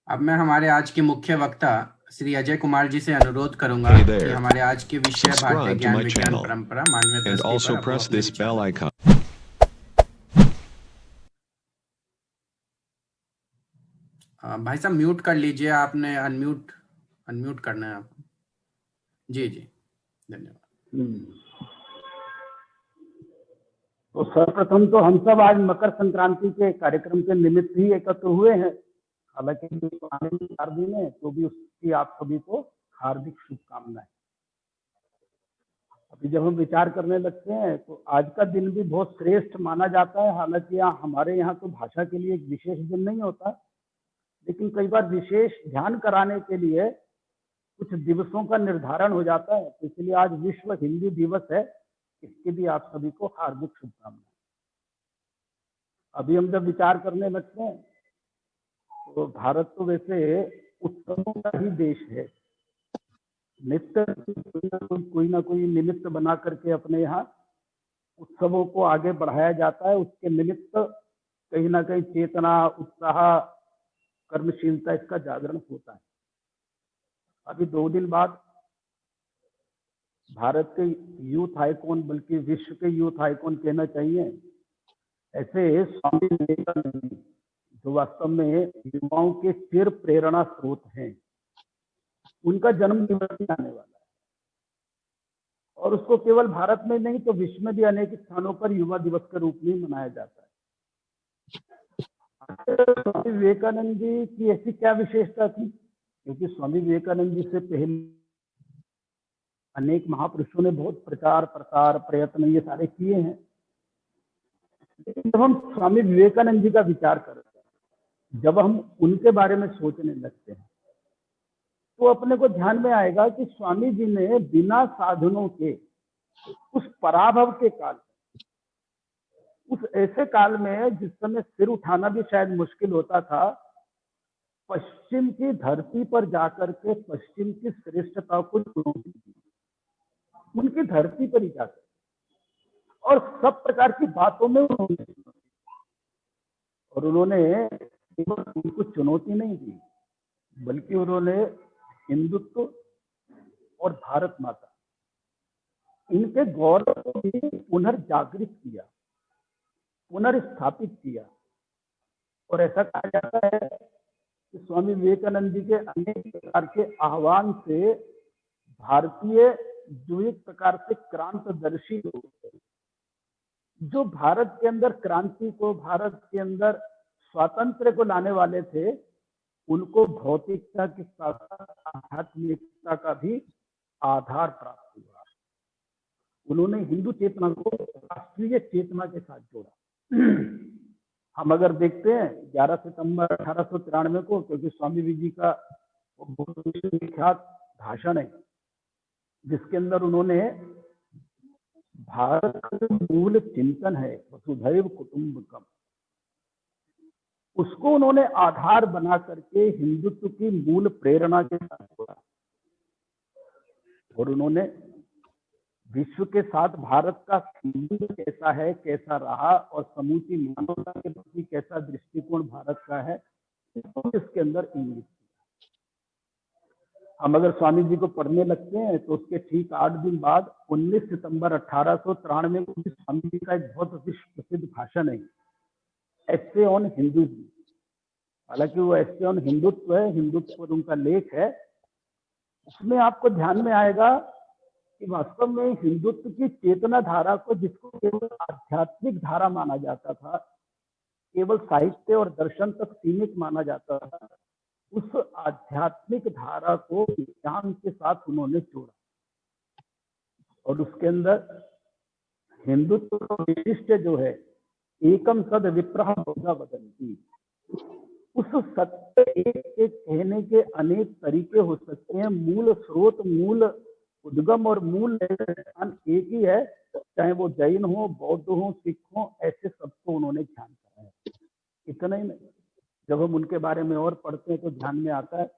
अब मैं हमारे आज के मुख्य वक्ता श्री अजय कुमार जी से अनुरोध करूंगा Hey कि there. हमारे आज के विषय भारतीय Subscribe to ज्ञान my विज्ञान channel परंपरा मानवीय and दृष्टि also पर वो press अपने this विचार bell रखें। icon. भाई साहब म्यूट कर लीजिए, आपने अनम्यूट अनम्यूट करना है आपको। जी जी, धन्यवाद। तो सर्वप्रथम तो हम सब आज मकर संक्रांति के कार्यक्रम के निमित्त ही एकत्र हुए हैं। हालांकि आने में 4 दिन है, तो भी उसकी आप सभी को हार्दिक शुभकामनाएं। अभी जब हम विचार करने लगते हैं तो आज का दिन भी बहुत श्रेष्ठ माना जाता है। हालांकि हमारे यहाँ तो भाषा के लिए एक विशेष दिन नहीं होता, लेकिन कई बार विशेष ध्यान कराने के लिए कुछ दिवसों का निर्धारण हो जाता है। तो इसलिए आज विश्व हिंदी दिवस है, इसके भी आप सभी को हार्दिक शुभकामनाएं। अभी हम जब विचार करने लगते हैं तो भारत तो वैसे उत्सवों का ही देश है। नित्य कोई ना कोई निमित्त बना करके अपने यहाँ उत्सवों को आगे बढ़ाया जाता है। उसके निमित्त कहीं ना कहीं चेतना, उत्साह, कर्मशीलता इसका जागरण होता है। अभी 2 दिन बाद भारत के यूथ आइकॉन, बल्कि विश्व के यूथ आइकॉन कहना चाहिए, ऐसे स्वामी विवेकानंद जो वास्तव में युवाओं के चिर प्रेरणा स्रोत हैं, उनका जन्म दिवस भी आने वाला है। और उसको केवल भारत में नहीं तो विश्व में भी अनेक स्थानों पर युवा दिवस के रूप में मनाया जाता है। स्वामी विवेकानंद जी की ऐसी क्या विशेषता थी? क्योंकि स्वामी विवेकानंद जी से पहले अनेक महापुरुषों ने बहुत प्रचार प्रसार प्रयत्न ये सारे किए हैं। लेकिन जब हम स्वामी विवेकानंद जी का विचार करते हैं, जब हम उनके बारे में सोचने लगते हैं, तो अपने को ध्यान में आएगा कि स्वामी जी ने बिना साधनों के उस पराभव के काल, उस ऐसे काल में जिस समय सिर उठाना भी शायद मुश्किल होता था, पश्चिम की धरती पर जाकर के पश्चिम की श्रेष्ठता को चुनौती दी, उनकी धरती पर ही जाकर, और सब प्रकार की बातों में उन्होंने केवल उनको चुनौती नहीं दी, बल्कि उन्होंने हिंदुत्व और भारत माता, इनके गौरव को भी पुनर्जागृत किया, पुनर्स्थापित किया। और ऐसा कहा जाता है कि स्वामी विवेकानंद जी के अनेक प्रकार के आह्वान से भारतीय जो एक प्रकार से क्रांतदर्शी लोग, जो भारत के अंदर क्रांति को, भारत के अंदर स्वातंत्र्य को लाने वाले थे, उनको भौतिकता के साथ आध्यात्मिकता का भी आधार प्राप्त हुआ। उन्होंने हिंदू चेतना को राष्ट्रीय चेतना के साथ जोड़ा। हम अगर देखते हैं 11 सितंबर 1893 को, क्योंकि स्वामी जी का बहुत विख्यात भाषण है जिसके अंदर उन्होंने भारत का मूल चिंतन है वसुधैव कुटुंबकम, उसको उन्होंने आधार बना करके हिंदुत्व की मूल प्रेरणा के साथ जोड़ा। और उन्होंने विश्व के साथ भारत का संबंध कैसा है, कैसा रहा, और समूची मानवता के प्रति कैसा दृष्टिकोण भारत का है, इसके अंदर इंगित किया। हम अगर स्वामी जी को पढ़ने लगते हैं तो उसके ठीक 8 दिन बाद 19 सितंबर 1893 को स्वामी जी का एक बहुत विश्व प्रसिद्ध भाषण है, एस्से ऑन हिंदुइज्म। हालांकि वो एस्से ऑन हिंदुत्व है, हिंदुत्व पर उनका लेख है। उसमें आपको ध्यान में आएगा कि वास्तव में हिंदुत्व की चेतना धारा को, जिसको केवल आध्यात्मिक धारा माना जाता था, केवल साहित्य और दर्शन तक सीमित माना जाता था, उस आध्यात्मिक धारा को विज्ञान के साथ उन्होंने जोड़ा। और उसके अंदर हिंदुत्व का विशिष्ट जो है, एकम सद विप्रह बहुधा वदन्ति, उस सत्य एक कहने के अनेक तरीके हो सकते हैं, मूल स्रोत, मूल उद्गम और मूल स्थान एक ही है, चाहे वो जैन हो, बौद्ध हो, सिख हो, ऐसे सबको उन्होंने ध्यान कराया। इतना ही नहीं, जब हम उनके बारे में और पढ़ते हैं तो ध्यान में आता है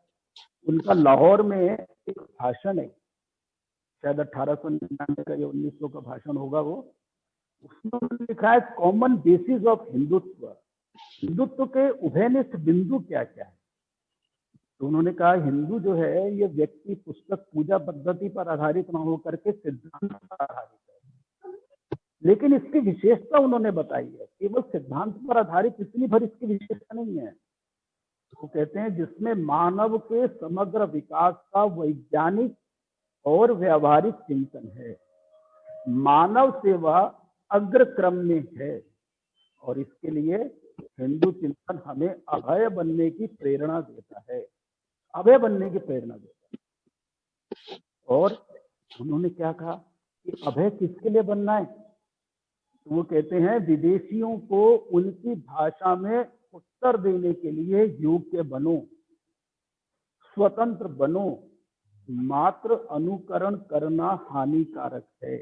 उनका लाहौर में एक भाषण है, शायद 1899 का या 1900 का भाषण होगा वो। उसमें लिखा है common basis of Hindutva, Hindutva के उभयनिष्ठ बिंदु क्या क्या है। तो उन्होंने कहा हिंदू जो है ये व्यक्ति पुस्तक पूजा पद्धति पर आधारित न होकर के सिद्धांत पर आधारित है, लेकिन इसकी विशेषता उन्होंने बताई है, केवल सिद्धांत पर आधारित इतनी भर इसकी विशेषता नहीं है। वो कहते हैं जिसमें मानव के समग्र विकास का वैज्ञानिक और व्यवहारिक चिंतन है, मानव सेवा अग्रक्रम में है, और इसके लिए हिंदू चिंतन हमें अभय बनने की प्रेरणा देता है, अभय बनने की प्रेरणा देता है। और उन्होंने क्या कहा कि अभय किसके लिए बनना है? तो वो कहते हैं विदेशियों को उनकी भाषा में उत्तर देने के लिए योग्य बनो, स्वतंत्र बनो, मात्र अनुकरण करना हानिकारक है।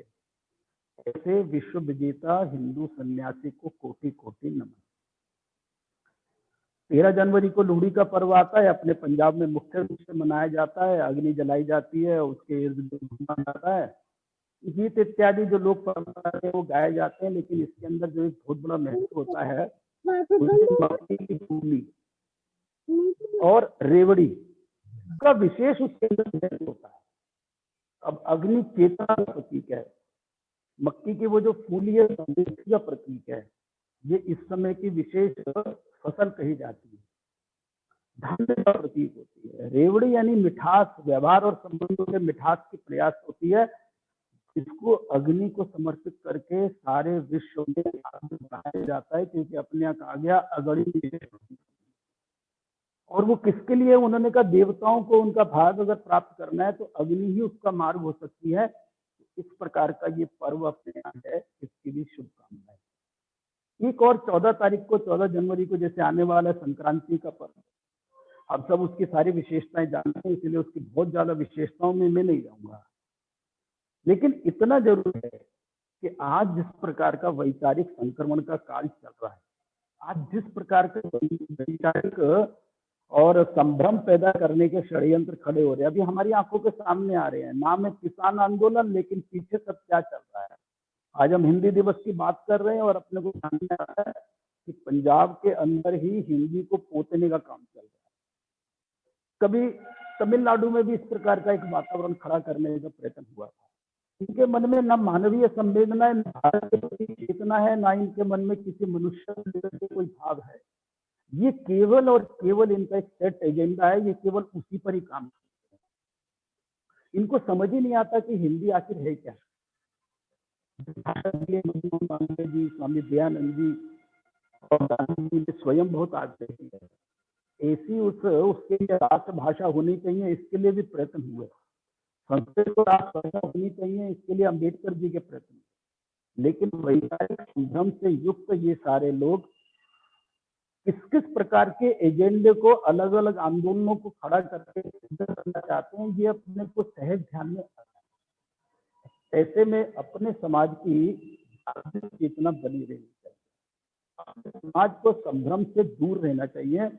ऐसे विश्व विजेता हिंदू सन्यासी को कोटि कोटि नमन। 13 जनवरी को लोहड़ी का पर्व आता है, अपने पंजाब में मुख्य रूप से मनाया जाता है, अग्नि जलाई जाती है, उसके इर्द गिर्द घूमा जाता है, गीत इत्यादि जो लोक परंपरा है वो गाए जाते हैं। लेकिन इसके अंदर जो एक बहुत बड़ा महत्व होता है मक्की की फूली और रेवड़ी का विशेष उसके अंदर महत्व होता है। अब अग्नि चेतना का प्रतीक है, मक्की की वो जो फूली है समृद्धि का प्रतीक है, ये इस समय की विशेष फसल कही जाती है, धन का प्रतीक होती है। रेवड़ी यानी मिठास, व्यवहार और संबंधों के मिठास की प्रयास होती है। इसको अग्नि को समर्पित करके सारे विश्व में आगे बढ़ाया जाता है, क्योंकि अपने यहाँ कहा गया अगणी। और वो किसके लिए? उन्होंने कहा देवताओं को उनका भाग अगर प्राप्त करना है तो अग्नि ही उसका मार्ग हो सकती है। इस प्रकार का ये पर्व अपने यहाँ है, इसकी भी शुभकामनाएं। एक और 14 तारीख को, 14 जनवरी को जैसे आने वाला संक्रांति का पर्व, अब सब उसकी सारी विशेषताएं जानते हैं, इसलिए उसकी बहुत ज्यादा विशेषताओं में मैं नहीं जाऊंगा। लेकिन इतना जरूर है कि आज जिस प्रकार का वैचारिक संक्रमण का काल चल रहा है, आज जिस प्रकार का वैचारिक और संभ्रम पैदा करने के षड्यंत्र खड़े हो रहे हैं, अभी हमारी आंखों के सामने आ रहे हैं। नाम है किसान आंदोलन, लेकिन पीछे सब क्या चल रहा है। आज हम हिंदी दिवस की बात कर रहे हैं और अपने को सामने आ रहा है कि पंजाब के अंदर ही हिंदी को पोतने का काम चल रहा है। कभी तमिलनाडु में भी इस प्रकार का एक वातावरण खड़ा करने का प्रयत्न हुआ था। इनके मन में न मानवीय संवेदना है, न भारत के प्रति चेतना है, ना इनके मन में किसी मनुष्य के कोई भाव है। ये केवल और केवल इनका एक सेट एजेंडा है, ये केवल उसी पर ही काम करते हैं। इनको समझ ही नहीं आता कि हिंदी आखिर है क्या। जी, स्वामी दयानंद जी और गांधी जी ने स्वयं बहुत आग्रह किया है। ऐसी उसके लिए राष्ट्रभाषा होनी चाहिए, इसके लिए भी प्रयत्न हुए। संस्कृत को राष्ट्रभाषा होनी चाहिए, इसके लिए अम्बेडकर जी के प्रयत्न। लेकिन वैचारिक संभ्रम से युक्त ये सारे लोग किस किस प्रकार के एजेंडे को, अलग अलग आंदोलनों को खड़ा करके करना चाहते हैं, ये अपने को सहज ध्यान में आता है। ऐसे में अपने समाज की चेतना बनी रहनी चाहिए, समाज को संभ्रम से दूर रहना चाहिए,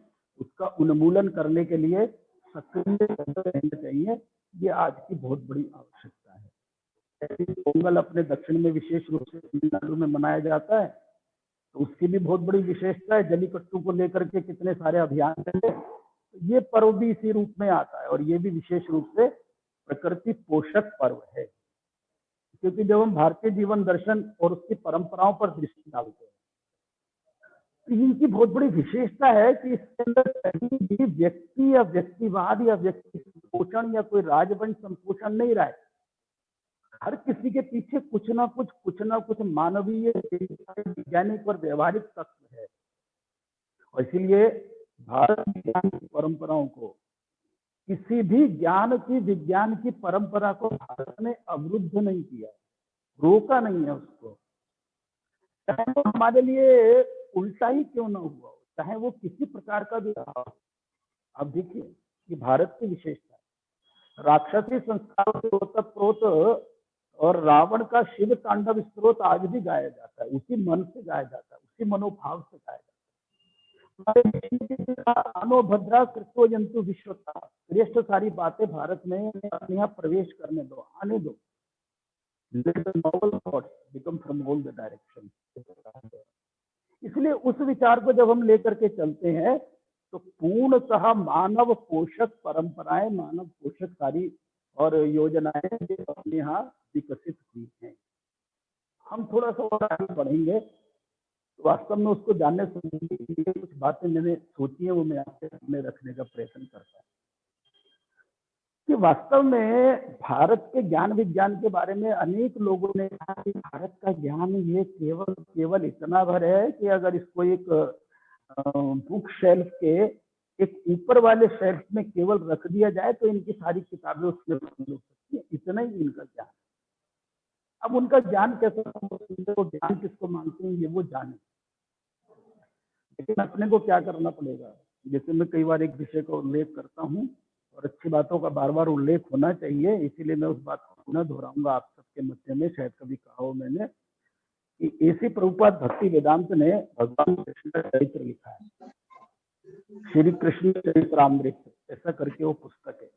उसका उन्मूलन करने के लिए सक्रिय रहना चाहिए। ये आज की बहुत बड़ी आवश्यकता है। पोंगल अपने दक्षिण में विशेष रूप से तमिलनाडु में मनाया जाता है, तो उसकी भी बहुत बड़ी विशेषता है। जलीकट्टू को लेकर के कितने सारे अभियान चले, ये पर्व भी इसी रूप में आता है। और ये भी विशेष रूप से प्रकृति पोषक पर्व है, क्योंकि जब हम भारतीय जीवन दर्शन और उसकी परंपराओं पर दृष्टि डालते हैं तो इनकी बहुत बड़ी विशेषता है कि इसके अंदर कहीं भी व्यक्ति या व्यक्तिवाद या व्यक्ति संपोषण या कोई राजवंश संपोषण नहीं रहा है। हर किसी के पीछे कुछ ना कुछ मानवीय, वैज्ञानिक और व्यवहारिक तत्व है। और इसीलिए भारत ज्ञान की परंपराओं को, किसी भी ज्ञान की, विज्ञान की परंपरा को भारत ने अवरुद्ध नहीं किया, रोका नहीं है उसको। चाहे वो हमारे लिए उल्टा ही क्यों ना हुआ हो, चाहे वो किसी प्रकार का भी रहा। अब देखिए ये भारत की विशेषता है। राक्षसी संस्कारों से ओतप्रोत और रावण का शिव तांडव स्त्रोत आज भी गाया जाता है, उसी मन से गाया जाता है, उसी मनोभाव से गाया जाता है। अनो भद्रा कृतो जंतु विश्वता, श्रेष्ठ सारी बातें भारत में अपने यहाँ प्रवेश करने दो, आने दो। Let the novel thoughts become from all the directions. इसलिए उस विचार को जब हम लेकर के चलते हैं तो पूर्णतः मानव पोषक परंपराएं, मानव पोषक सारी और योजनाएं जो अपने यहाँ विकसित हुई हैं। हम थोड़ा सा और आगे बढ़ेंगे तो वास्तव में उसको जानने समझने के लिए कुछ बातें मैंने सोची है, वो मैं आपके सामने रखने का प्रयत्न करता हूँ कि वास्तव में भारत के ज्ञान विज्ञान के बारे में अनेक लोगों ने कहा कि भारत का ज्ञान ये केवल इतना भर है कि अगर इसको एक बुक शेल्फ के एक ऊपर वाले शेल्फ में केवल रख दिया जाए तो इनकी सारी किताबें उसमें बंद हो सकती है, इतना ही इनका ज्ञान। अब उनका ज्ञान कैसा, वो ज्ञान किसको मानते हैं ये वो जाने, लेकिन अपने को क्या करना पड़ेगा। जैसे मैं कई बार एक विषय का उल्लेख करता हूँ और अच्छी बातों का बार बार उल्लेख होना चाहिए, इसीलिए मैं उस बात को पुनः दोहराऊंगा आप सबके मध्य में। शायद कभी कहा हो मैंने कि एसी प्रभुपाद भक्ति वेदांत ने भगवान कृष्ण का चरित्र लिखा है, श्री कृष्ण चरित्रामृत ऐसा करके वो पुस्तक है।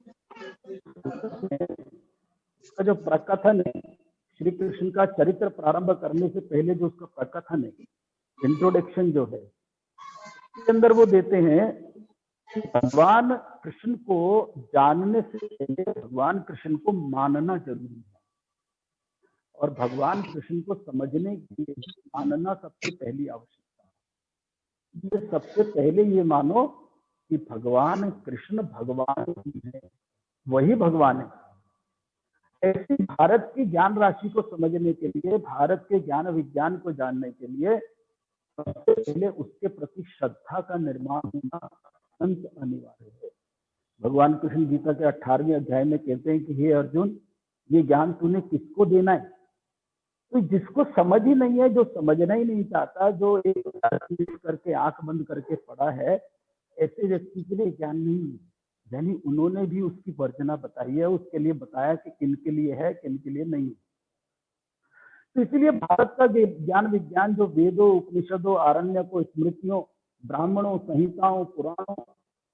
उसका जो प्रकथन है, श्री कृष्ण का चरित्र प्रारंभ करने से पहले जो उसका प्रकथन है, इंट्रोडक्शन जो है, इसके अंदर वो देते हैं कि भगवान कृष्ण को जानने से पहले भगवान कृष्ण को मानना जरूरी है, और भगवान कृष्ण को समझने के लिए मानना सबसे पहली आवश्यकता है। ये सबसे पहले ये मानो कि भगवान कृष्ण भगवान है, वही भगवान है। ऐसी भारत की ज्ञान राशि को समझने के लिए, भारत के ज्ञान विज्ञान को जानने के लिए सबसे पहले उसके प्रति श्रद्धा का निर्माण होना अत्यंत अनिवार्य है। भगवान कृष्ण गीता के 18वें अध्याय में कहते हैं कि हे अर्जुन, ये ज्ञान तूने किसको देना है? तो जिसको समझ ही नहीं है, जो समझना ही नहीं चाहता, जो एक करके आंख बंद करके पड़ा है, ऐसे व्यक्ति के लिए ज्ञान नहीं है। यानी उन्होंने भी उसकी वर्जना बताई है, उसके लिए बताया कि किन के लिए है, किन के लिए नहीं। तो इसलिए भारत का ज्ञान विज्ञान जो वेदों, उपनिषदों, आरण्यकों, स्मृतियों, ब्राह्मणों, संहिताओं, पुराणों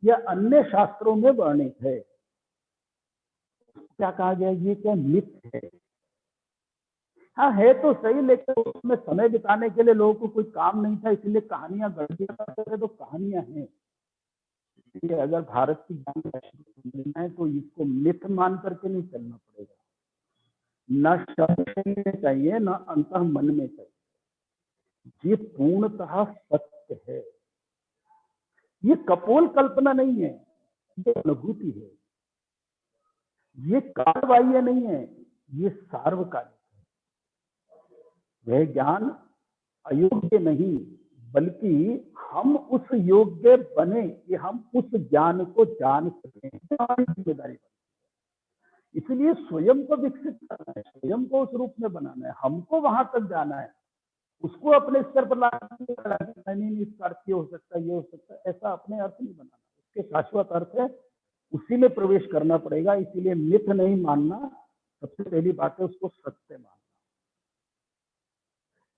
या अन्य शास्त्रों में वर्णित है। क्या कहा गया, ये क्या मिथ है? हाँ है तो सही, लेकिन उसमें समय बिताने के लिए लोगों को कोई काम नहीं था, इसलिए कहानियां गढ़ दिया करते थे, तो कहानियां हैं। इसलिए अगर भारत की ज्ञान समझना है तो इसको मिथ मान करके नहीं चलना पड़ेगा, न शब्द में चाहिए न अंतः मन में चाहिए। ये पूर्णतः सत्य है, ये कपोल कल्पना नहीं है, ये अनुभूति है, ये कालबाह्य नहीं है, ये सार्वकालिक है। वह ज्ञान अयोग्य नहीं, बल्कि हम उस योग्य बने कि हम उस ज्ञान को जान सकें, जिम्मेदारी। इसलिए स्वयं को विकसित करना है, स्वयं को उस रूप में बनाना है, हमको वहां तक जाना है, उसको अपने स्तर पर लाना नहीं, इस अर्थ ये हो सकता है, ये हो सकता है, ऐसा अपने अर्थ नहीं बनाना। उसके शाश्वत अर्थ है, उसी में प्रवेश करना पड़ेगा। इसीलिए मिथ नहीं मानना, सबसे पहली बात है उसको सत्य मानना।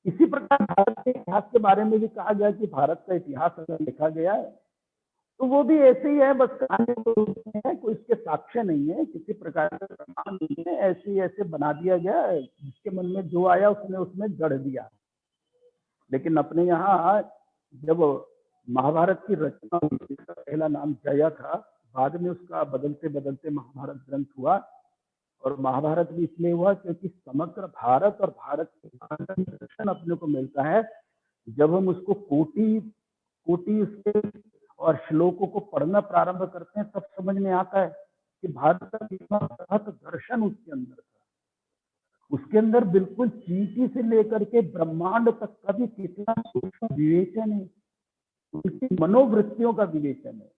इसी प्रकार भारत के इतिहास के बारे में भी कहा गया कि भारत का इतिहास अगर लिखा गया है तो वो भी ऐसे ही है, बस कहानी के रूप में है, कोई इसके साक्ष्य नहीं है, किसी प्रकार का प्रमाण नहीं है, ऐसे ही ऐसे बना दिया गया, जिसके मन में जो आया उसने उसमें जड़ दिया। लेकिन अपने यहाँ जब महाभारत की रचना हुई, जिसका पहला नाम जया था, बाद में उसका बदलते बदलते महाभारत ग्रंथ हुआ। और महाभारत भी इसलिए हुआ क्योंकि समग्र भारत और भारत के दर्शन अपने को मिलता है जब हम उसको कोटि कोटि उसके और श्लोकों को पढ़ना प्रारंभ करते हैं, तब समझ में आता है कि भारत का कितना बृहत दर्शन उसके अंदर था। उसके अंदर बिल्कुल चींटी से लेकर के ब्रह्मांड तक का भी कितना सूक्ष्म विवेचन है, उनकी मनोवृत्तियों का विवेचन है,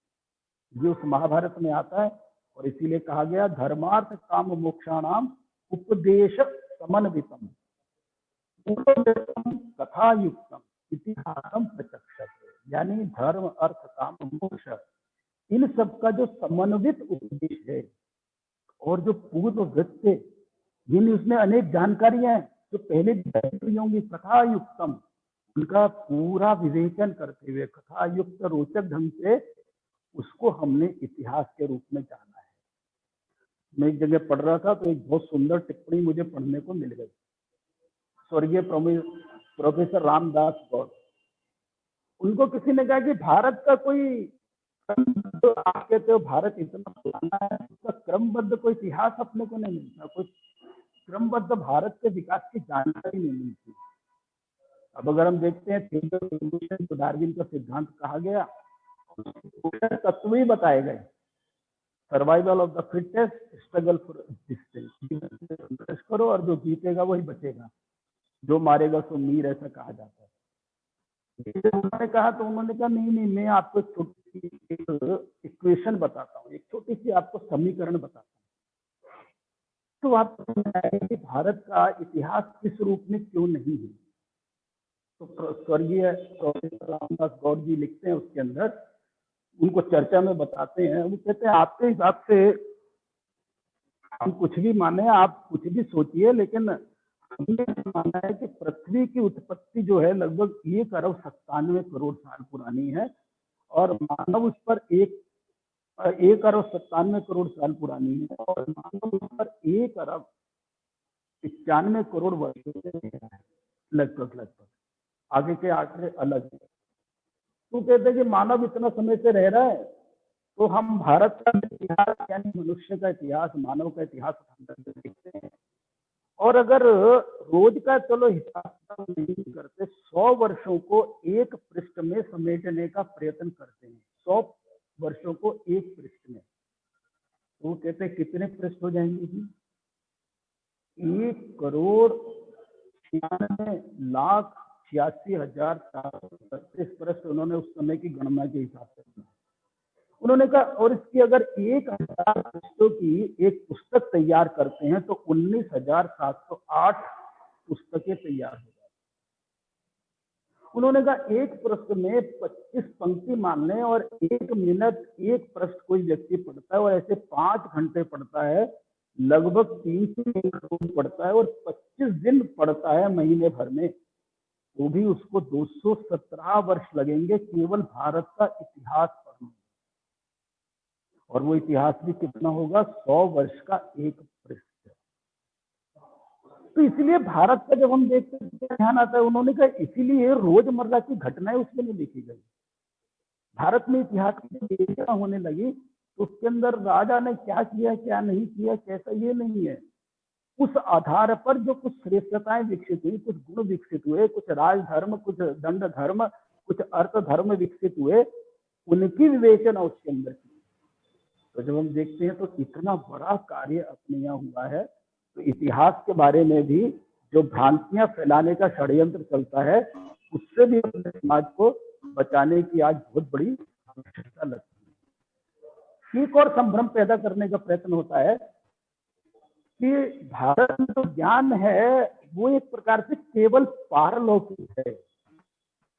जो उस महाभारत में आता है। और इसीलिए कहा गया धर्मार्थ काम मोक्षाणाम उपदेश समन्वितम कथा युक्तम इतिहासम प्रचक्षते। यानी धर्म, अर्थ, काम, मोक्ष, इन सब का जो समन्वित उपदेश है और जो पूर्व वृत्ति, जिन उसमें अनेक जानकारियां हैं जो पहले भी होंगी, कथा युक्तम, उनका पूरा विवेचन करते हुए कथा युक्त रोचक ढंग से उसको हमने इतिहास के रूप में जाना है। मैं एक जगह पढ़ रहा था तो एक बहुत सुंदर टिप्पणी मुझे पढ़ने को मिल गई। स्वर्गीय प्रोफेसर रामदास गौड़, उनको किसी ने कहा कि भारत का कोई तो आप कहते हो भारत इतना पुराना है, उसका क्रमबद्ध कोई इतिहास अपने को नहीं मिलता, कोई क्रमबद्ध भारत के विकास की जानकारी नहीं मिलती। अब अगर हम देखते हैं थियोरी ऑफ इवोल्यूशन, तो डार्विन का सिद्धांत कहा गया, तत्व ही बताए गए, survival of the fittest, struggle for existence करो और जो जीतेगा वही बचेगा, जो मारेगा सो मीर, ऐसा कहा जाता है। उन्होंने कहा तो उन्होंने कहा नहीं नहीं, मैं आपको छोटी सी एक इक्वेशन बताता हूँ, एक छोटी सी आपको समीकरण बताता हूँ, तो आपको समझ आएगा कि भारत का इतिहास किस रूप में क्यों नहीं है। तो स्वर्गीय प्रोफेसर रामदास गौड़ जी लिखते हैं उसके अंदर, उनको चर्चा में बताते हैं, वो कहते हैं आपके हिसाब से हम कुछ भी माने, आप कुछ भी सोचिए, लेकिन हमने माना है कि पृथ्वी की उत्पत्ति जो है लगभग 1 अरब 97 करोड़ साल पुरानी है, और मानव उस पर 1 अरब 97 करोड़ साल पुरानी है, और मानव उस पर 1 अरब 95 करोड़ वर्षों से रह रहा है, लगभग आगे के आंकड़े अलग है। तो कहते हैं कि मानव इतना समय से रह रहा है, तो हम भारत का इतिहास यानी मनुष्य का इतिहास, मानव का इतिहास देखते हैं, और अगर रोज का चलो हिसाब नहीं करते, 100 वर्षों को एक पृष्ठ में समेटने का प्रयत्न करते हैं, 100 वर्षों को एक पृष्ठ में, तो कहते हैं कितने पृष्ठ हो जाएंगे जी? 1,86,436 पृष्ठ उन्होंने उस समय की गणना के हिसाब से किया। उन्होंने कहा और इसकी अगर 1,000 पृष्ठों की एक पुस्तक तैयार करते हैं तो 19,708 पुस्तकें तैयार हो जाती। उन्होंने कहा एक पृष्ठ में 25 पंक्ति मान लें, और 1 मिनट एक पृष्ठ कोई व्यक्ति पढ़ता है, और ऐसे 5 घंटे पढ़ता है, लगभग 3 से 4 रोज पढ़ता है, और 25 दिन पढ़ता है महीने भर में, तो भी उसको 217 वर्ष लगेंगे केवल भारत का इतिहास पढ़ने। और वो इतिहास भी कितना होगा? 100 वर्ष का एक पृष्ठ। तो इसलिए भारत का जब हम देखते हैं ध्यान आता है, उन्होंने कहा इसीलिए रोजमर्रा की घटनाएं उसमें नहीं लिखी गई। भारत में इतिहास की चर्चा होने लगी तो उसके अंदर राजा ने क्या किया, क्या नहीं किया, कैसा, ये नहीं है। उस आधार पर जो कुछ श्रेष्ठताएं विकसित हुई, कुछ गुण विकसित हुए, कुछ राजधर्म, कुछ दंड धर्म, कुछ अर्थ धर्म विकसित हुए, उनकी विवेचना उसके अंदर की। तो जब हम देखते हैं तो इतना बड़ा कार्य अपने यहाँ हुआ है, तो इतिहास के बारे में भी जो भ्रांतियां फैलाने का षड्यंत्र चलता है, उससे भी अपने समाज को बचाने की आज बहुत बड़ी आवश्यकता लगती है। सीख और संभ्रम पैदा करने का प्रयत्न होता है कि भारत में जो ज्ञान है वो एक प्रकार से केवल पारलौकिक है,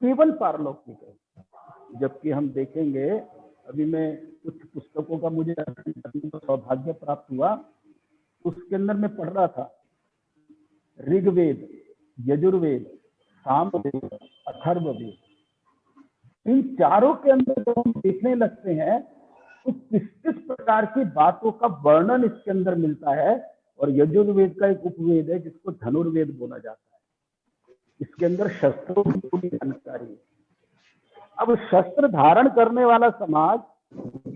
केवल पारलौकिक है। जबकि हम देखेंगे, अभी मैं कुछ पुस्तकों का मुझे सौभाग्य प्राप्त हुआ, उसके अंदर मैं पढ़ रहा था ऋग्वेद, यजुर्वेद, सामवेद, अथर्ववेद, इन चारों के अंदर जब हम देखने लगते हैं तो किस प्रकार की बातों का वर्णन इसके अंदर मिलता है। और यजुर्वेद का एक उपवेद है जिसको धनुर्वेद बोला जाता है, इसके अंदर शस्त्रों की पूरी जानकारी है। अब शस्त्र धारण करने वाला समाज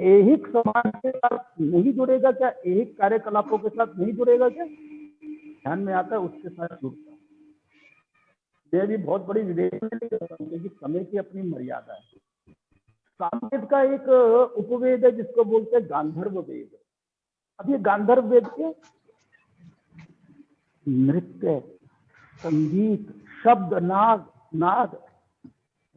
ऐहिक समाज के साथ नहीं जुड़ेगा क्या? ऐहिक कार्यकलापों के साथ नहीं जुड़ेगा क्या? ध्यान में आता है, उसके साथ जुड़ता है। ये भी बहुत बड़ी विवेचना क्योंकि समय की अपनी मर्यादा है। सामवेद का एक उपवेद है जिसको बोलते हैं गांधर्व वेद। अब ये गांधर्व वेद के नृत्य, संगीत, शब्द, नाद,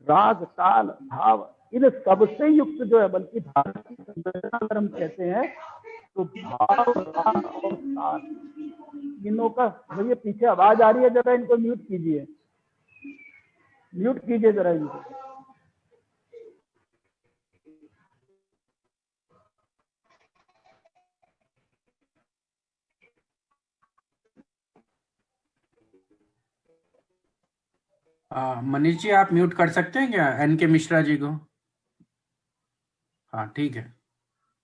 राग, ताल, भाव, इन सबसे युक्त जो है, बल्कि भारत की संरचना अगर हम कहते हैं तो भाव, राग और ताल, इनों का। भैया पीछे आवाज आ रही है, जरा इनको म्यूट कीजिए, म्यूट कीजिए जरा इनको। मनीष जी आप म्यूट कर सकते हैं क्या एनके मिश्रा जी को? हाँ ठीक है।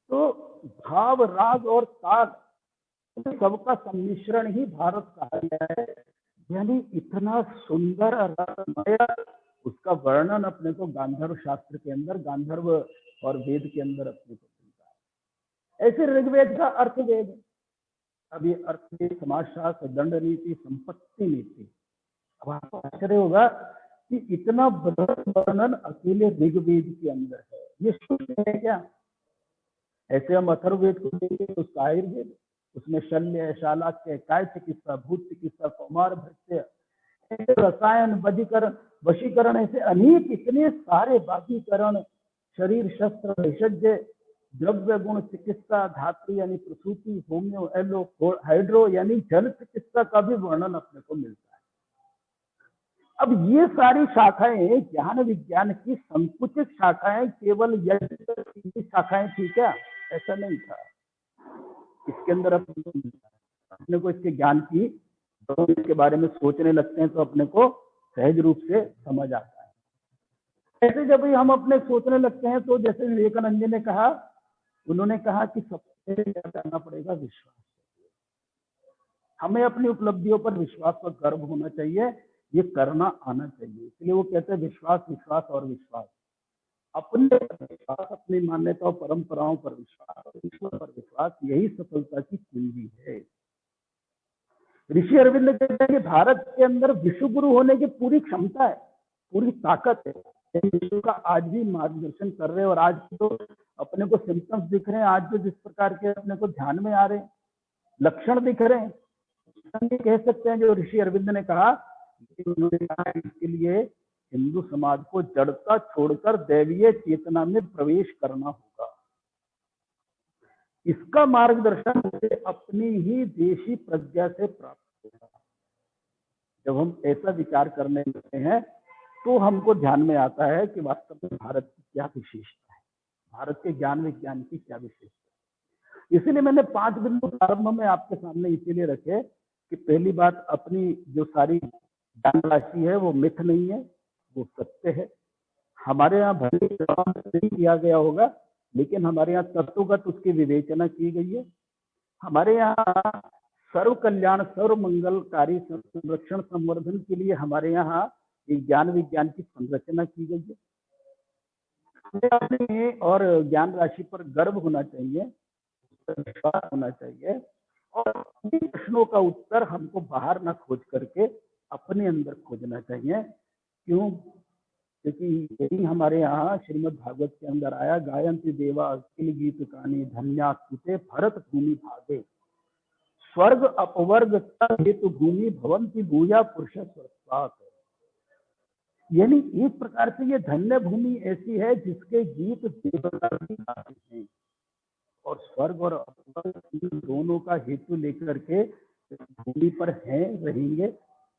तो भाव, राग और ताल सबका सम्मिश्रण ही भारत कहा गया है। यानी इतना सुंदर रसमय, उसका वर्णन अपने को गांधर्व शास्त्र के अंदर, गांधर्व और वेद के अंदर अपने को मिलता है। ऐसे ऋग्वेद का अर्थवेद है। अब ये अर्थवेद, समाजशास्त्र, दंड नीति, संपत्ति नीति, अब आपको आश्चर्य होगा कि इतना बृहद वर्णन अकेले ऋग्वेद के अंदर है। ये शुद्ध है क्या? ऐसे हम अथर्ववेद को देखें तो उसका आयुर्वेद, उसमें शल्य, शालाक्य, काय चिकित्सा, भूत चिकित्सा, कौमार भृत्य, रसायन, वशीकरण, ऐसे अनेक इतने सारे बाकीकरण, शरीर शस्त्र, भेषज, द्रव्य गुण चिकित्सा, धात्री यानी प्रसूति, होम्यो, एलो, हाइड्रो यानी जल चिकित्सा का भी वर्णन अपने को मिलता है। अब ये सारी शाखाएं ज्ञान विज्ञान की संकुचित शाखाएं, केवल यज्ञ शाखाएं थी क्या? ऐसा नहीं था। इसके अंदर अपने को इसके ज्ञान की, तो इसके बारे में सोचने लगते हैं तो अपने को सहज रूप से समझ आता है। ऐसे जब हम अपने सोचने लगते हैं तो जैसे विवेकानंद जी ने कहा, उन्होंने कहा कि सबसे क्या करना पड़ेगा? विश्वास। हमें अपनी उपलब्धियों पर विश्वास और गर्व होना चाहिए, ये करना आना चाहिए। इसलिए वो कहते हैं विश्वास, विश्वास और विश्वास। अपने विश्वास, अपनी मान्यताओं, परंपराओं पर विश्वास, ईश्वर पर विश्वास, यही सफलता की कुंजी है। ऋषि अरविंद कहते हैं कि भारत के अंदर विश्व गुरु होने की पूरी क्षमता है, पूरी ताकत है। विश्व का आज भी मार्गदर्शन कर रहे हैं और आज तो अपने को सिम्टम्स दिख रहे हैं, आज जो जिस प्रकार के अपने को ध्यान में आ रहे हैं, लक्षण दिख रहे हैं, कह सकते हैं जो ऋषि अरविंद ने कहा। उन्होंने कहा इसके लिए हिंदू समाज को जड़ता छोड़कर दैवीय चेतना में प्रवेश करना होगा। इसका मार्गदर्शन अपनी ही देशी प्रज्ञा से प्राप्त होगा। जब हम ऐसा विचार करने लगते हैं तो हमको ध्यान में आता है कि वास्तव में भारत की क्या विशेषता है, भारत के ज्ञान विज्ञान की क्या विशेषता है। इसलिए मैंने 5 बिंदु प्रारंभ में आपके सामने इसीलिए रखे कि पहली बात, अपनी जो सारी ज्ञान राशि है वो मिथ नहीं है, वो सत्य है। हमारे यहाँ भले नहीं किया गया होगा, लेकिन हमारे यहाँ तत्वगत उसकी विवेचना की गई है। हमारे यहाँ सर्व कल्याण, सर्व मंगलकारी, संरक्षण, संवर्धन के लिए हमारे यहाँ ज्ञान विज्ञान की संरचना की गई है। और ज्ञान राशि पर गर्व होना चाहिए, विश्वास होना चाहिए, और प्रश्नों का उत्तर हमको बाहर ना खोज करके अपने अंदर खोजना चाहिए। क्यों? क्योंकि यही हमारे यहाँ श्रीमद् भागवत के अंदर आया, गायंती देवा अखिल गीत कानी धन्यास्तुते भरत भूमि भागे, स्वर्ग अपवर्ग हेतु भूमि भवंती भूया पुरुष स्वस्वात्। यानी एक प्रकार से ये धन्य भूमि ऐसी है जिसके गीत देवता भी गाते हैं, और स्वर्ग और अपवर्ग दोनों का हेतु लेकर के भूमि पर हैं, रहेंगे।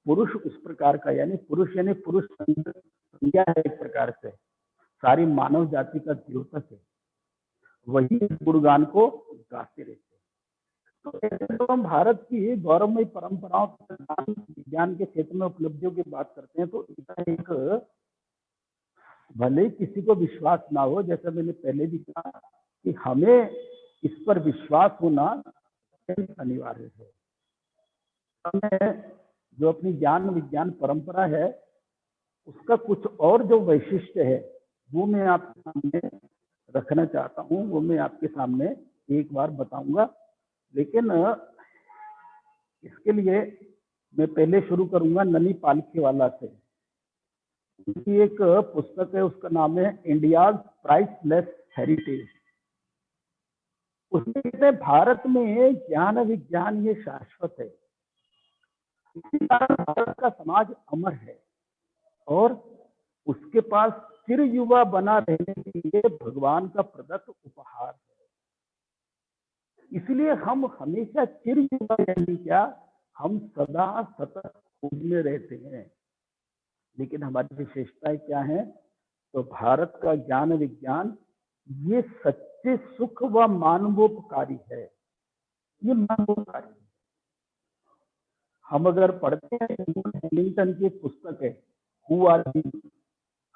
पुरुष उस प्रकार का, यानी पुरुष यानी पुरुष संज्ञा है, एक प्रकार से सारी मानव जाति का द्योतक है, वही गुणगान को गाते रहते हैं। तो ऐसे तो हम भारत की गौरवमयी परंपराओं, विज्ञान के क्षेत्र में उपलब्धियों की बात करते हैं, तो एक भले किसी को विश्वास ना हो, जैसा मैंने पहले भी कहा कि हमें इस पर विश्वास होना अनिवार्य है। हमें जो अपनी ज्ञान विज्ञान परंपरा है उसका कुछ और जो वैशिष्ट्य है वो मैं आपके सामने रखना चाहता हूँ, वो मैं आपके सामने एक बार बताऊंगा। लेकिन इसके लिए मैं पहले शुरू करूंगा ननी पालखीवाला से। एक पुस्तक है, उसका नाम है इंडियाज प्राइसलेस हेरिटेज। उसमें कहते हैं भारत में ज्ञान विज्ञान ये शाश्वत है, इसी कारण भारत का समाज अमर है और उसके पास चिर युवा बना रहने के लिए भगवान का प्रदत्त उपहार है। इसलिए हम हमेशा चिर युवा, यानी क्या, हम सदा सतत खोज में रहते हैं। लेकिन हमारी विशेषताएं क्या है? तो भारत का ज्ञान विज्ञान ये सच्चे सुख व मानवोपकारी है, ये मानवोपकारी है। हम अगर पढ़ते हैं, हेमिल्टन की एक पुस्तक है हु आर वी,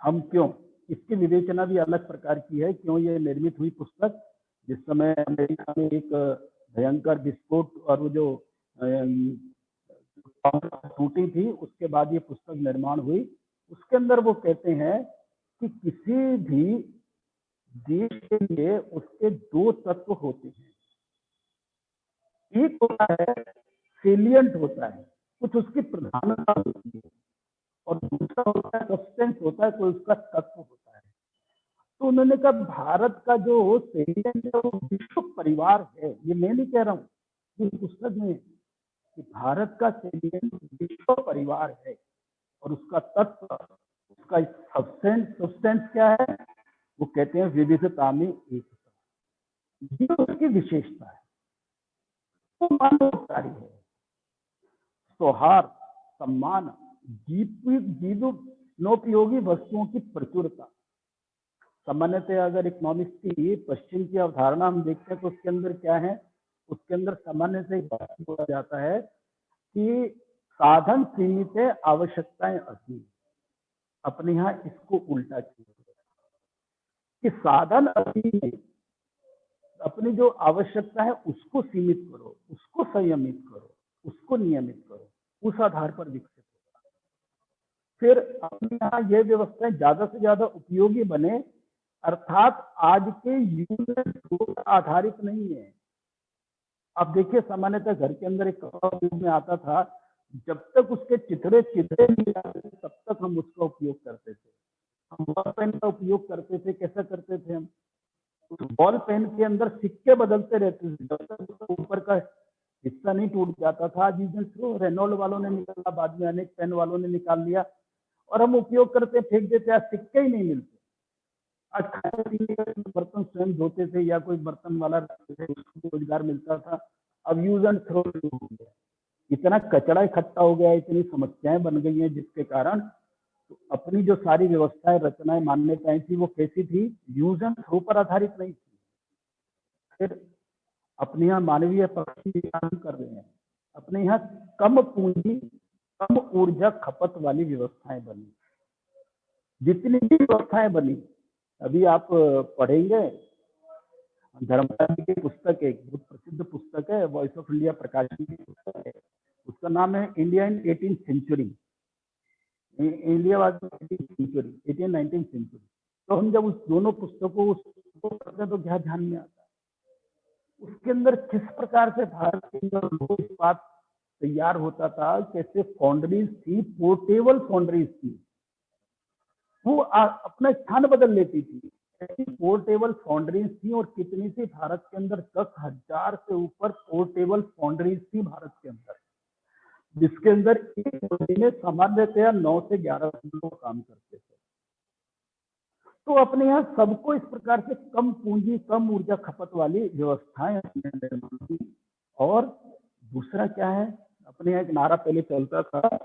हम क्यों, इसकी विवेचना भी अलग प्रकार की है। क्यों ये निर्मित हुई पुस्तक, जिस समय अमेरिका में एक भयंकर विस्फोट और वो जो टूटी थी, उसके बाद ये पुस्तक निर्माण हुई। उसके अंदर वो कहते हैं कि किसी भी देश के लिए उसके दो तत्व होते हैं। एक होता है सेलियंट होता है, कुछ उसकी प्रधानता होती है, और दूसरा होता है सब्सटेंस होता है, कोई उसका तत्व होता है। तो उन्होंने कहा भारत का जो सेलियंट है वो विश्व परिवार है। ये मैं नहीं कह रहा हूँ, ये पुस्तक में कि भारत का सेलियंट विश्व परिवार है, और उसका तत्व, उसका सब्सटेंस क्या है, वो कहते हैं विविधता में एकता। ये उसकी विशेषता है, वो मानवकारी है। सौहार्द, सम्मान, जीवनोपयोगी वस्तुओं की प्रचुरता। सामान्यतः अगर इकोनॉमिक्स की पश्चिम की अवधारणा हम देखते हैं तो उसके अंदर क्या है, उसके अंदर सामान्य से बोला जाता है कि साधन सीमित है, आवश्यकताएं असीम। अपने यहाँ इसको उल्टा किया कि साधन असीम है, अपनी जो आवश्यकता है उसको सीमित करो, उसको संयमित करो, उसको नियमित करो, उस आधार पर विकसित होगा। फिर अपने यहाँ ये व्यवस्थाएं ज्यादा से ज्यादा उपयोगी बने, अर्थात आज के यूज पर आधारित नहीं है। आप देखिए सामान्यतः घर के अंदर एक कपड़ा उपयोग में आता था, जब तक उसके चिथड़े नहीं आते तब तक हम उसका उपयोग करते थे। हम बॉल पेन का उपयोग करते थे, कैसा करते थे हम, उस बॉल पेन के अंदर सिक्के बदलते रहते थे जब तक उसका ऊपर का हिस्सा नहीं टूट जाता था। आज यूज थ्रो रेनॉल्ड वालों ने निकाला, बाद में अनेक पेन वालों ने निकाल लिया, और हम उपयोग करते फेंक देते, आज सिक्के ही नहीं मिलते। आज खाने पीने का बर्तन स्वयं धोते थे या कोई बर्तन वाला रखते थे, उसको रोजगार मिलता था। अब यूज एंड थ्रो हो गया, इतना कचरा इकट्ठा हो गया, इतनी समस्याएं बन गई हैं, जिसके कारण तो अपनी जो सारी व्यवस्थाएं, रचनाएं, मान्यताएं थी वो कैसी थी, यूज एंड थ्रो पर आधारित नहीं थी। फिर अपने यहाँ मानवीय पक्ष की काम कर रहे हैं, अपने यहाँ कम पूंजी कम ऊर्जा खपत वाली व्यवस्थाएं बनी। जितनी भी व्यवस्थाएं बनी, अभी आप पढ़ेंगे, धर्मपाल की पुस्तक, एक बहुत प्रसिद्ध पुस्तक है, वॉइस ऑफ इंडिया प्रकाशन की पुस्तक है, उसका नाम है India in 18th century, India was 18th-19th century. तो हम जब उस दोनों पुस्तकों को पढ़ते हैं तो क्या ध्यान में आता है, उसके अंदर किस प्रकार से भारत के अंदर लोह इस्पात तैयार होता था, कैसे फाउंड्रीज थी, पोर्टेबल फाउंड्रीज थी, वो अपना स्थान बदल लेती थी, ऐसी पोर्टेबल फाउंड्रीज थी। और कितनी सी भारत के अंदर, 10,000 से ऊपर पोर्टेबल फाउंड्रीज थी भारत के अंदर, जिसके अंदर एक महीने सामान्यतया 9 से 11 लोग काम करते थे। तो अपने यहाँ सबको इस प्रकार से कम पूंजी कम ऊर्जा खपत वाली व्यवस्थाएं निर्माण की। और दूसरा क्या है, अपने यहाँ एक नारा पहले चलता था,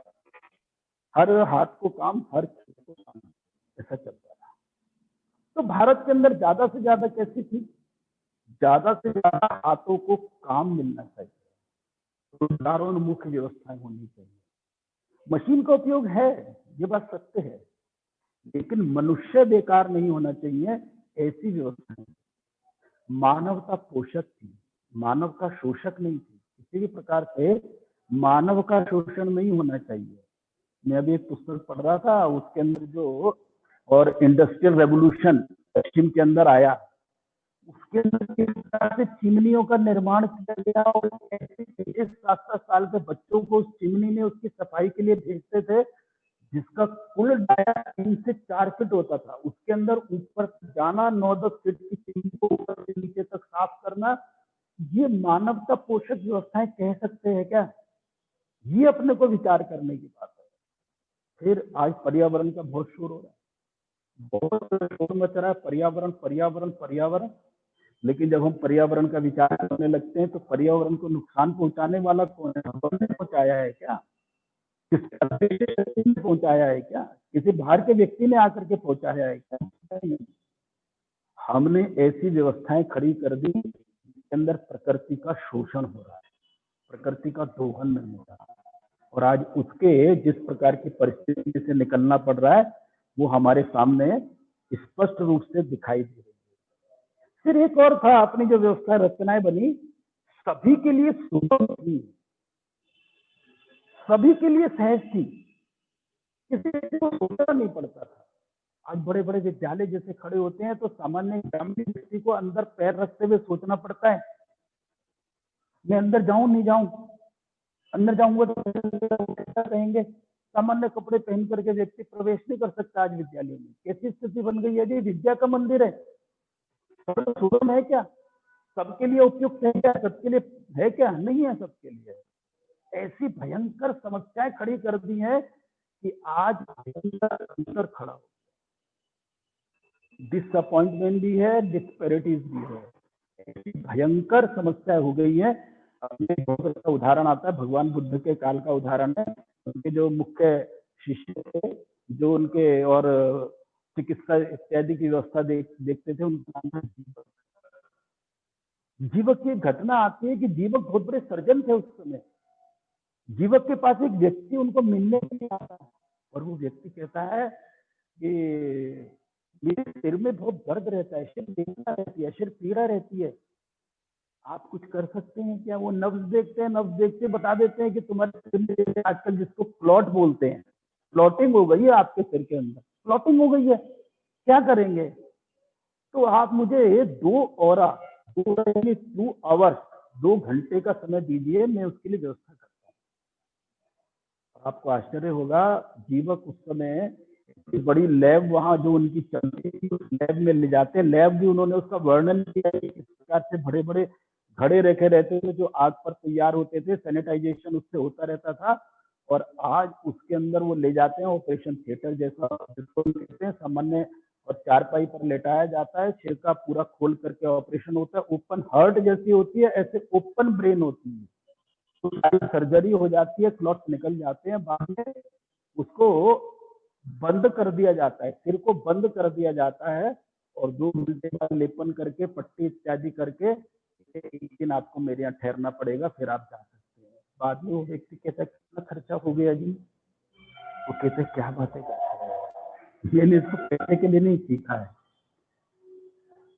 हर हाथ को काम हर खेत को काम, ऐसा चलता था। तो भारत के अंदर ज्यादा से ज्यादा कैसी थी, ज्यादा से ज्यादा हाथों को काम मिलना चाहिए, रोजगारोन्मुख व्यवस्थाएं होनी चाहिए। मशीन का उपयोग है, ये बात सत्य है, लेकिन मनुष्य बेकार नहीं होना चाहिए, ऐसी व्यवस्थाएं। मानवता पोषक थी, मानवता शोषक नहीं थी, किसी भी प्रकार से मानव का शोषण नहीं होना चाहिए। मैं अभी एक पुस्तक पढ़ रहा था, उसके अंदर जो और इंडस्ट्रियल रेवोल्यूशन पश्चिम के अंदर आया, उसके अंदर किस तरह से चिमनियों का निर्माण किया गया, और ऐसे 7-7 साल के बच्चों को उस चिमनी में उसकी सफाई के लिए भेजते थे, जिसका कुल डाया 3 से 4 फीट होता था। उसके अंदर ऊपर जाना, 9-10 फीट की चिमनी को ऊपर से नीचे तक साफ करना, ये मानवता पोषक व्यवस्थाएं कह सकते हैं क्या? ये अपने को विचार करने की बात है। फिर आज पर्यावरण का बहुत शोर हो रहा है, बहुत शोर मच रहा है, पर्यावरण पर्यावरण पर्यावरण। लेकिन जब हम पर्यावरण का विचार करने लगते हैं तो पर्यावरण को नुकसान पहुंचाने वाला कौन है? हमने पहुंचाया है क्या? किसी ने पहुंचाया है क्या? किसी बाहर के व्यक्ति ने आकर के पहुंचाया है क्या? हमने ऐसी व्यवस्थाएं खड़ी कर दी जिसके अंदर प्रकृति का शोषण हो रहा है, प्रकृति का दोहन नहीं हो रहा है, और आज उसके जिस प्रकार की परिस्थिति से निकलना पड़ रहा है वो हमारे सामने स्पष्ट रूप से दिखाई दे रही है। फिर एक और था, अपनी जो व्यवस्था रचनाएं बनी, सभी के लिए सुगम थी, सभी के लिए सहज थी, किसी को सोचना नहीं पड़ता था। आज बड़े बड़े विद्यालय जैसे खड़े होते हैं तो सामान्य ग्रामीण व्यक्ति को अंदर पैर रखते हुए सोचना पड़ता है, मैं अंदर जाऊं नहीं जाऊं, अंदर जाऊंगा तो कैसा कहेंगे। सामान्य कपड़े पहन करके व्यक्ति प्रवेश नहीं कर सकता आज विद्यालय में। कैसी स्थिति बन गई है जी, विद्या का मंदिर है, सुगम है क्या, सबके लिए उपयुक्त है क्या, सबके लिए है क्या, नहीं है सबके लिए। ऐसी भयंकर समस्याएं खड़ी कर दी है कि आज भयंकर अंतर खड़ा हो, डिसअपॉइंटमेंट भी है, डिस्पैरिटीज भी है, भयंकर समस्या हो गई है। बहुत अच्छा उदाहरण आता है, भगवान बुद्ध के काल का उदाहरण है। उनके जो मुख्य शिष्य थे, जो उनके और चिकित्सा इत्यादि की व्यवस्था देखते थे, उनका नाम था जीवक। जीवक की घटना आती है कि जीवक बहुत बड़े सर्जन थे उस समय। जीवक के पास एक व्यक्ति उनको मिलने के लिए आता है और वो व्यक्ति कहता है कि मेरे सिर में बहुत दर्द रहता है, सिर वेदना रहती है, सिर पीड़ा रहती है, आप कुछ कर सकते हैं क्या। वो नब्ज देखते हैं, नब्ज देखते बता देते हैं कि तुम्हारे सिर में आजकल जिसको क्लॉट बोलते हैं, क्लॉटिंग हो गई है आपके सिर के अंदर, क्लॉटिंग हो गई है, क्या करेंगे। तो आप मुझे 2 आवर्स 2 घंटे का समय दीजिए, मैं उसके लिए व्यवस्था करता हूँ। आपको आश्चर्य होगा, जीवक उस समय बड़ी लैब वहां जो उनकी चलती थी, उस लैब में ले जाते हैं। लैब भी उन्होंने उसका वर्णन किया है, इस प्रकार से बड़े बड़े घड़े रखे रहते थे जो आग पर तैयार होते थे, सैनिटाइजेशन उससे होता रहता था। और आज उसके अंदर वो ले जाते हैं, ऑपरेशन थिएटर जैसा जिसको कहते हैं, सामान्य और चारपाई पर लेटाया जाता है, सिर का पूरा खोल करके ऑपरेशन होता है। ओपन हार्ट जैसी होती है, ऐसे ओपन ब्रेन होती है, तो सारी सर्जरी हो जाती है, क्लॉट्स निकल जाते हैं, बाद में उसको बंद कर दिया जाता है, सिर को बंद कर दिया जाता है और 2 घंटे का लेपन करके, पट्टी इत्यादि करके, एक दिन आपको मेरे यहाँ ठहरना पड़ेगा, फिर आप जा सकते हैं। बाद में वो व्यक्ति कहता है कितना खर्चा हो गया जी, वो कहते क्या बातें करते हैं, मैंने इसको पैसे के लिए नहीं सीखा है,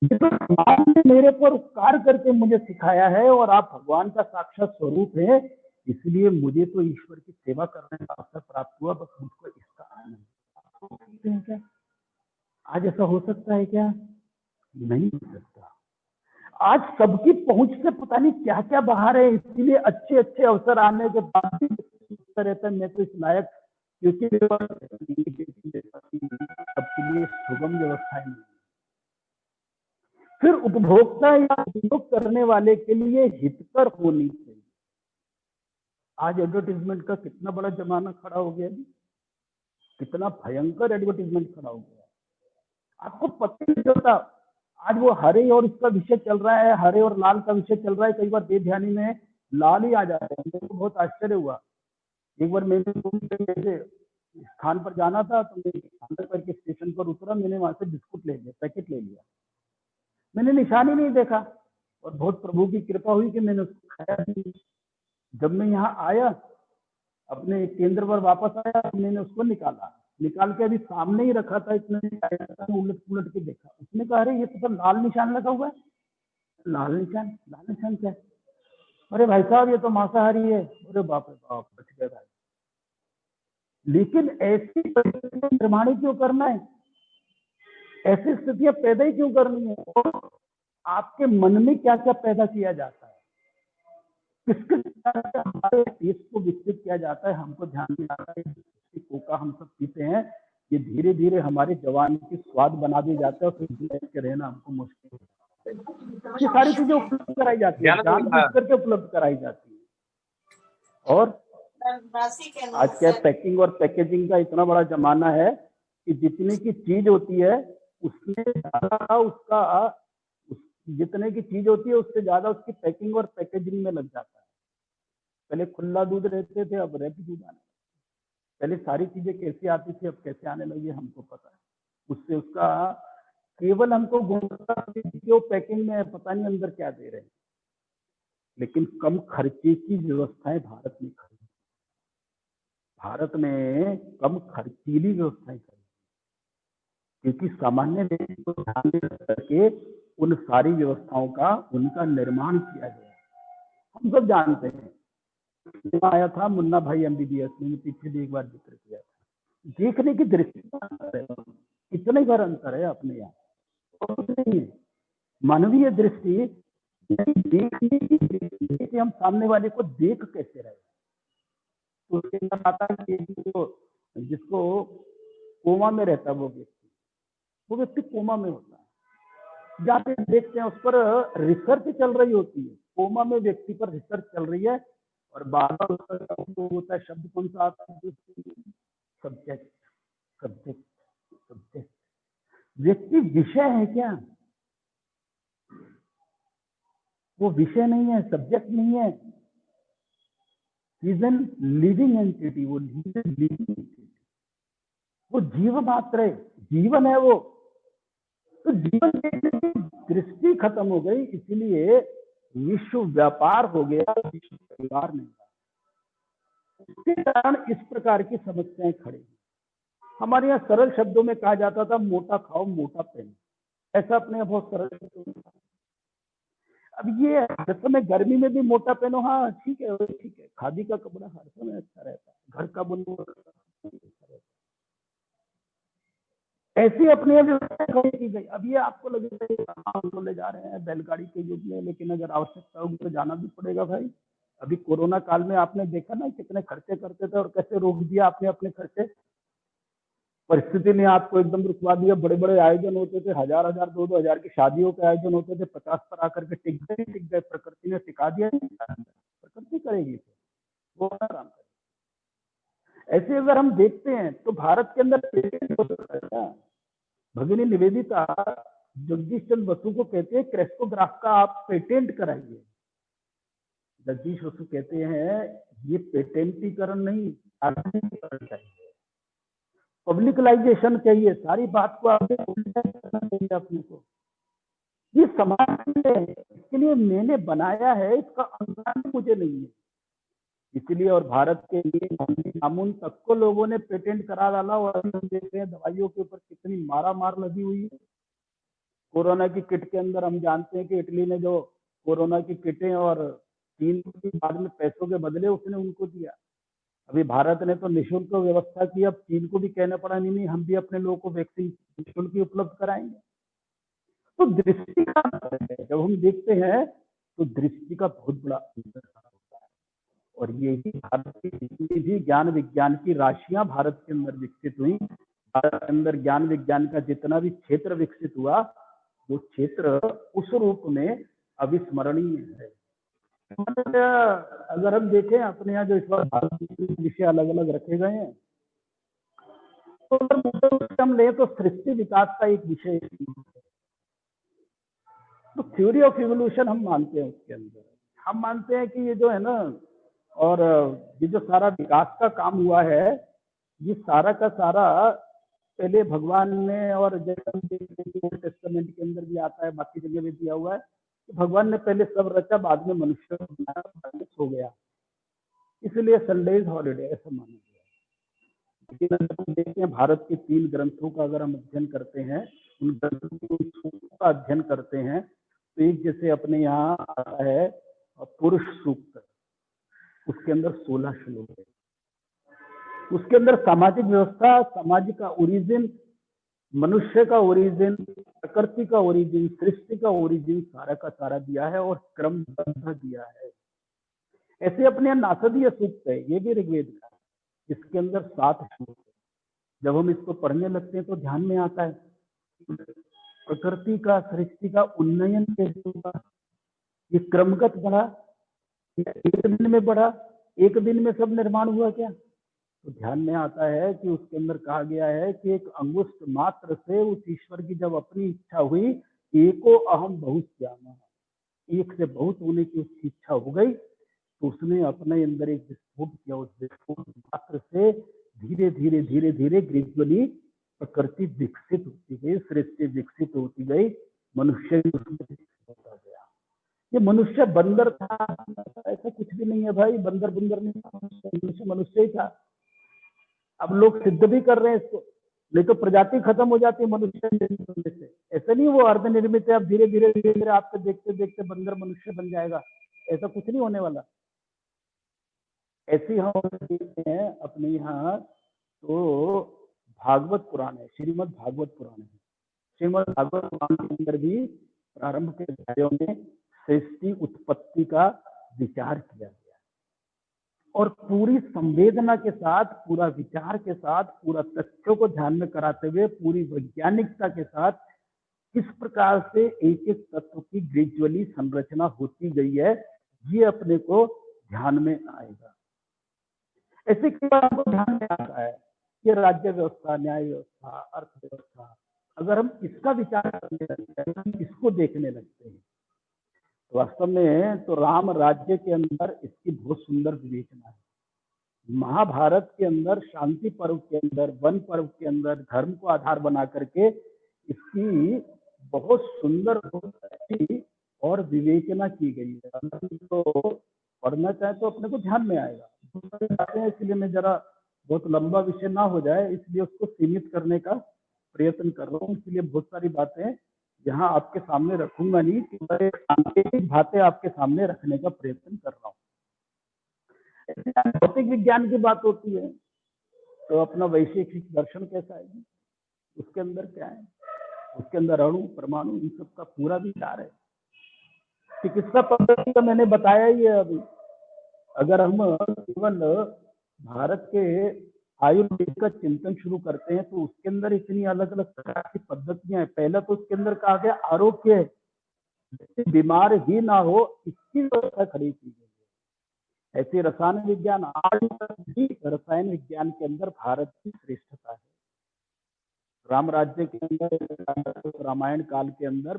ये तो समाज ने मेरे पर उपकार करके मुझे सिखाया है और आप भगवान का साक्षात स्वरूप है, इसलिए मुझे तो ईश्वर की सेवा करने का अवसर प्राप्त हुआ, बस मुझको इसका आनंद है। क्या आज ऐसा हो सकता है क्या, नहीं हो सकता। आज सबकी पहुंच से पता नहीं क्या क्या बाहर है, इसीलिए अच्छे अच्छे अवसर आने के बाद भी रहता है मैं तो इस लायक, क्योंकि सबके लिए सुगम व्यवस्थाएं नहीं। फिर उपभोक्ता या उपयोग करने वाले के लिए हितकर होनी चाहिए। आज एडवर्टीजमेंट का कितना बड़ा जमाना खड़ा हो गया, कितना भयंकर एडवर्टीजमेंट खड़ा हो गया, आपको पता नहीं चलता। आज वो हरे और इसका विषय चल रहा है, हरे और लाल का विषय चल रहा है, कई बार बेध्यानी में लाल ही आ जाता है। मेरे को बहुत आश्चर्य हुआ, एक बार मैंने स्थान पर जाना था तो मैं अंदर करके स्टेशन पर उतरा, मैंने वहां से बिस्कुट ले लिया, पैकेट ले लिया, मैंने निशान ही नहीं देखा और बहुत प्रभु की कृपा हुई कि मैंने उसको खाया नहीं। जब मैं यहाँ आया, अपने केंद्र पर वापस आया, तो मैंने उसको निकाल के अभी सामने ही रखा था, इतने उलट पुलट के देखा, उसने कहा अरे ये तो लाल निशान लगा हुआ है। लाल निशान क्या है? अरे भाई साहब ये तो मांसाहारी है। अरे बाप रे बाप, बच गया भाई। लेकिन ऐसी परिस्थितियां निर्माण क्यों करना है, ऐसी स्थितियां पैदा ही क्यों करनी है, और आपके मन में क्या क्या पैदा किया जाता है, किसके हमारे देश को विकसित किया जाता है, हमको ध्यान में आता है। कोका हम सब पीते हैं, ये धीरे धीरे हमारे जवानी की स्वाद बना दिया जाता है और फिर बैठ के रहना हमको मुश्किल है। ये सारी चीजें उपलब्ध कराई जाती है, जानबूझ करके उपलब्ध कराई जाती है। और आज क्या पैकिंग और पैकेजिंग का इतना बड़ा जमाना है कि जितने की चीज होती है उसमें ज्यादा उसका, जितने की चीज होती है उससे ज्यादा उसकी पैकिंग और पैकेजिंग में लग जाता है। पहले खुला दूध रहते थे, अब रैप दूध आने, पहले सारी चीजें कैसे आती थी, अब कैसे आने लगी हमको पता है। उससे उसका केवल हमको गुणवत्ता पैकिंग में पता नहीं अंदर क्या दे रहे हैं, लेकिन कम खर्चे की व्यवस्थाएं भारत में खड़ी, भारत में कम खर्चीली व्यवस्थाएं खड़ी, क्योंकि सामान्य व्यक्ति को ध्यान में रख करके उन सारी व्यवस्थाओं का उनका निर्माण किया गया। हम सब जानते हैं, आया था मुन्ना भाई MBBS में, पीछे भी एक बार जिक्र किया था, देखने की दृष्टि इतना ही भर अंतर है अपने यहाँ, और नहीं है। मानवीय दृष्टि देखने की दृष्टि है कि हम सामने वाले को देख कैसे रहे। तो उसके अंदर आता है कि जिसको कोमा में रहता है वो व्यक्ति कोमा में होता है, जाते देखते हैं उस पर रिसर्च चल रही होती है, कोमा में व्यक्ति पर रिसर्च चल रही है, और बार बार उसका होता है, शब्द कौन सा आता है, सब्जेक्ट सब्जेक्ट सब्जेक्ट। व्यक्ति विषय है क्या? वो विषय नहीं है, सब्जेक्ट नहीं है, इज एन लिविंग एंटिटी, वो लिविंग एंटिटी, वो जीव मात्र है, जीवन है वो। तो जीवन की दृष्टि खत्म हो गई, इसीलिए विश्व व्यापार हो गया, विश्व परिवार नहीं। उसके कारण इस प्रकार की समस्याएं खड़ी। हमारे यहाँ सरल शब्दों में कहा जाता था मोटा खाओ मोटा पहनो, ऐसा अपने यहाँ बहुत सरल शब्दों में। अब ये हर समय गर्मी में भी मोटा पहनो, हाँ ठीक है ठीक है, खादी का कपड़ा हर समय अच्छा रहता है, घर का बुना अच्छा रहता है, ऐसी अपनी व्यवस्था की गई। अब ये आपको लगेगा हम तो ले जा रहे हैं बैलगाड़ी के युग में, लेकिन अगर आवश्यकता होगी तो जाना भी पड़ेगा भाई। अभी कोरोना काल में आपने देखा ना कितने खर्चे करते थे और कैसे रोक दिया आपने अपने खर्चे। परिस्थिति ने आपको एकदम रुकवा दिया। बड़े बड़े आयोजन होते थे, 1000-1000 2-2 हजार की शादियों के आयोजन होते थे, 50 पर आकर के टिक गए। प्रकृति ने टिका दिया, प्रकृति करेगी वो आराम करेगी। ऐसे अगर हम देखते हैं तो भारत के अंदर पेटेंट हो सकता है। भगिनी निवेदिता जगदीश चंद्र बसु को कहते हैं क्रेस्कोग्राफ का आप पेटेंट कराइए। जगदीश बसु कहते हैं ये पेटेंटीकरण नहीं, आधुनिकीकरण चाहिए, पब्लिकलाइजेशन चाहिए, सारी बात को आपने करना चाहिए अपने को। ये समाज है, इसके लिए मैंने बनाया है, इसका अनुदान मुझे नहीं है। इसलिए और भारत के लिए जामुन तक को लोगों ने पेटेंट करा डाला, और हम देखते हैं दवाइयों के ऊपर कितनी मारा मार लगी हुई है। कोरोना की किट के अंदर हम जानते हैं कि इटली ने जो कोरोना की किटें और चीन के बाद में पैसों के बदले उसने उनको दिया। अभी भारत ने तो निःशुल्क व्यवस्था की, अब चीन को भी कहना पड़ा नहीं नहीं हम भी अपने लोगों को वैक्सीन निःशुल्क उपलब्ध कराएंगे। तो दृष्टि का जब हम देखते हैं तो दृष्टि का बहुत बड़ा अंतर होता है। और यही भारत की जितनी भी ज्ञान विज्ञान की राशियां भारत के अंदर विकसित हुई, भारत के अंदर ज्ञान विज्ञान का जितना भी क्षेत्र विकसित हुआ, वो क्षेत्र उस रूप में अविस्मरणीय है। अगर हम देखें अपने यहाँ जो इस बार विषय अलग अलग रखे गए हैं, तो अगर हम ले तो सृष्टि विकास का एक विषय, तो थ्योरी ऑफ इवोल्यूशन हम मानते हैं। उसके अंदर हम मानते हैं कि ये जो है ना, और ये जो सारा विकास का काम हुआ है, ये सारा का सारा पहले भगवान ने, और जैसे टेस्टामेंट के अंदर भी आता है, बाकी जगह भी दिया हुआ है, भगवान ने पहले सब रचा, बाद में मनुष्य को बनाया, हो गया, इसलिए संडे इज हॉलीडे ऐसा माना गया। लेकिन अगर हम देखते हैं भारत के 3 ग्रंथों का अगर हम अध्ययन करते हैं, उन ग्रंथों का अध्ययन करते हैं, तो एक जैसे अपने यहाँ आता है पुरुष सूक्त, उसके अंदर 16 श्लोक है। उसके अंदर सामाजिक व्यवस्था, समाज का ओरिजिन, मनुष्य का ओरिजिन, प्रकृति का ओरिजिन, सृष्टि का ओरिजिन सारा का सारा दिया है और क्रमबद्ध दिया है। ऐसे अपने नासदीय सूक्त है, ये भी ऋग्वेद का, इसके अंदर 7 श्लोक है। जब हम इसको पढ़ने लगते हैं तो ध्यान में आता है प्रकृति का, सृष्टि का उन्नयन कैसे होगा, ये क्रमगत बढ़ा, एक दिन में बढ़ा, एक दिन में सब निर्माण हुआ क्या? तो ध्यान में आता है कि उसके अंदर कहा गया है कि एक अंगुष्ठ मात्र से उस ईश्वर की जब अपनी इच्छा हुई, एको अहम बहुत जाना, एक से बहुत होने की उसकी इच्छा हो गई, तो उसने अपने अंदर एक विस्फोट किया। उस विस्फोट मात्र से धीरे धीरे धीरे धीरे ग्रेजुअली प्रकृति विकसित होती गई, सृष्टि विकसित होती गई, मनुष्य होता गया। ये मनुष्य बंदर था ऐसा कुछ भी नहीं है भाई, बंदर बुंदर नहीं, मनुष्य ही था। अब लोग सिद्ध भी कर रहे हैं इसको, नहीं तो प्रजाति खत्म हो जाती है मनुष्य से। ऐसा नहीं वो अर्ध निर्मित है, अब धीरे धीरे धीरे धीरे आपको देखते देखते बंदर मनुष्य बन जाएगा, ऐसा कुछ नहीं होने वाला। ऐसे हम देखते हैं अपने यहाँ, तो भागवत पुराण है, श्रीमद् भागवत पुराण है। श्रीमद् भागवत पुराण के अंदर भी प्रारंभ के अध्यायों में सृष्टि उत्पत्ति का विचार किया गया और पूरी संवेदना के साथ, पूरा विचार के साथ, पूरा तथ्यों को ध्यान में कराते हुए, पूरी वैज्ञानिकता के साथ किस प्रकार से एक एक तत्व की ग्रेजुअली संरचना होती गई है, ये अपने को ध्यान में आएगा। ऐसे कई बार हमको ध्यान में आता है कि राज्य व्यवस्था, न्याय व्यवस्था, अर्थव्यवस्था, अगर हम इसका विचार करने लगते हैं, हम इसको देखने लगते हैं, तो वास्तव में तो राम राज्य के अंदर इसकी बहुत सुंदर विवेचना है। महाभारत के अंदर शांति पर्व के अंदर, वन पर्व के अंदर धर्म को आधार बना करके इसकी बहुत सुंदर, बहुत अच्छी और विवेचना की गई है। अगर तो पढ़ना चाहे तो अपने को ध्यान में आएगा। इसलिए मैं जरा बहुत लंबा विषय ना हो जाए, इसलिए उसको सीमित करने का प्रयत्न कर रहा हूँ। इसलिए बहुत सारी बातें यहाँ आपके सामने रखूंगा नहीं, सांकेतिक बातें आपके सामने रखने का प्रयत्न कर रहा हूँ। भौतिक विज्ञान की बात होती है तो अपना वैशेषिक दर्शन कैसा है, उसके अंदर क्या है, उसके अंदर अणु, परमाणु, इन सब का पूरा विचार है। चिकित्सा पद्धति का मैंने बताया ही है अभी। अगर हम केवल भारत के आयुर्वेद का चिंतन शुरू करते हैं तो उसके अंदर इतनी अलग अलग प्रकार की पद्धतियां हैं। पहला तो उसके अंदर कहा गया आरोग्य, बीमार ही ना हो इसकी व्यवस्था खड़ी की गई है। ऐसे रसायन विज्ञान, आज तक भी रसायन विज्ञान के अंदर भारत की श्रेष्ठता है। राम राज्य के अंदर, रामायण काल के अंदर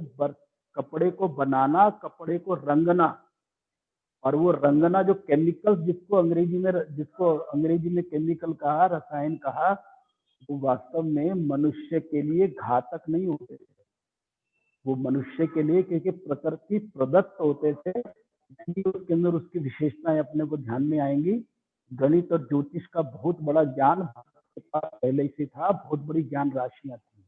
कपड़े को बनाना, कपड़े को रंगना, और वो रंगना जो केमिकल, जिसको अंग्रेजी में केमिकल कहा, रसायन कहा, वो वास्तव में मनुष्य के लिए घातक नहीं होते थे। वो मनुष्य के लिए क्योंकि प्रकृति प्रदत्त होते थे, उसके अंदर उसकी विशेषताएं अपने को ध्यान में आएंगी। गणित और ज्योतिष का बहुत बड़ा ज्ञान भारत के पास पहले से था, बहुत बड़ी ज्ञान राशियां थी।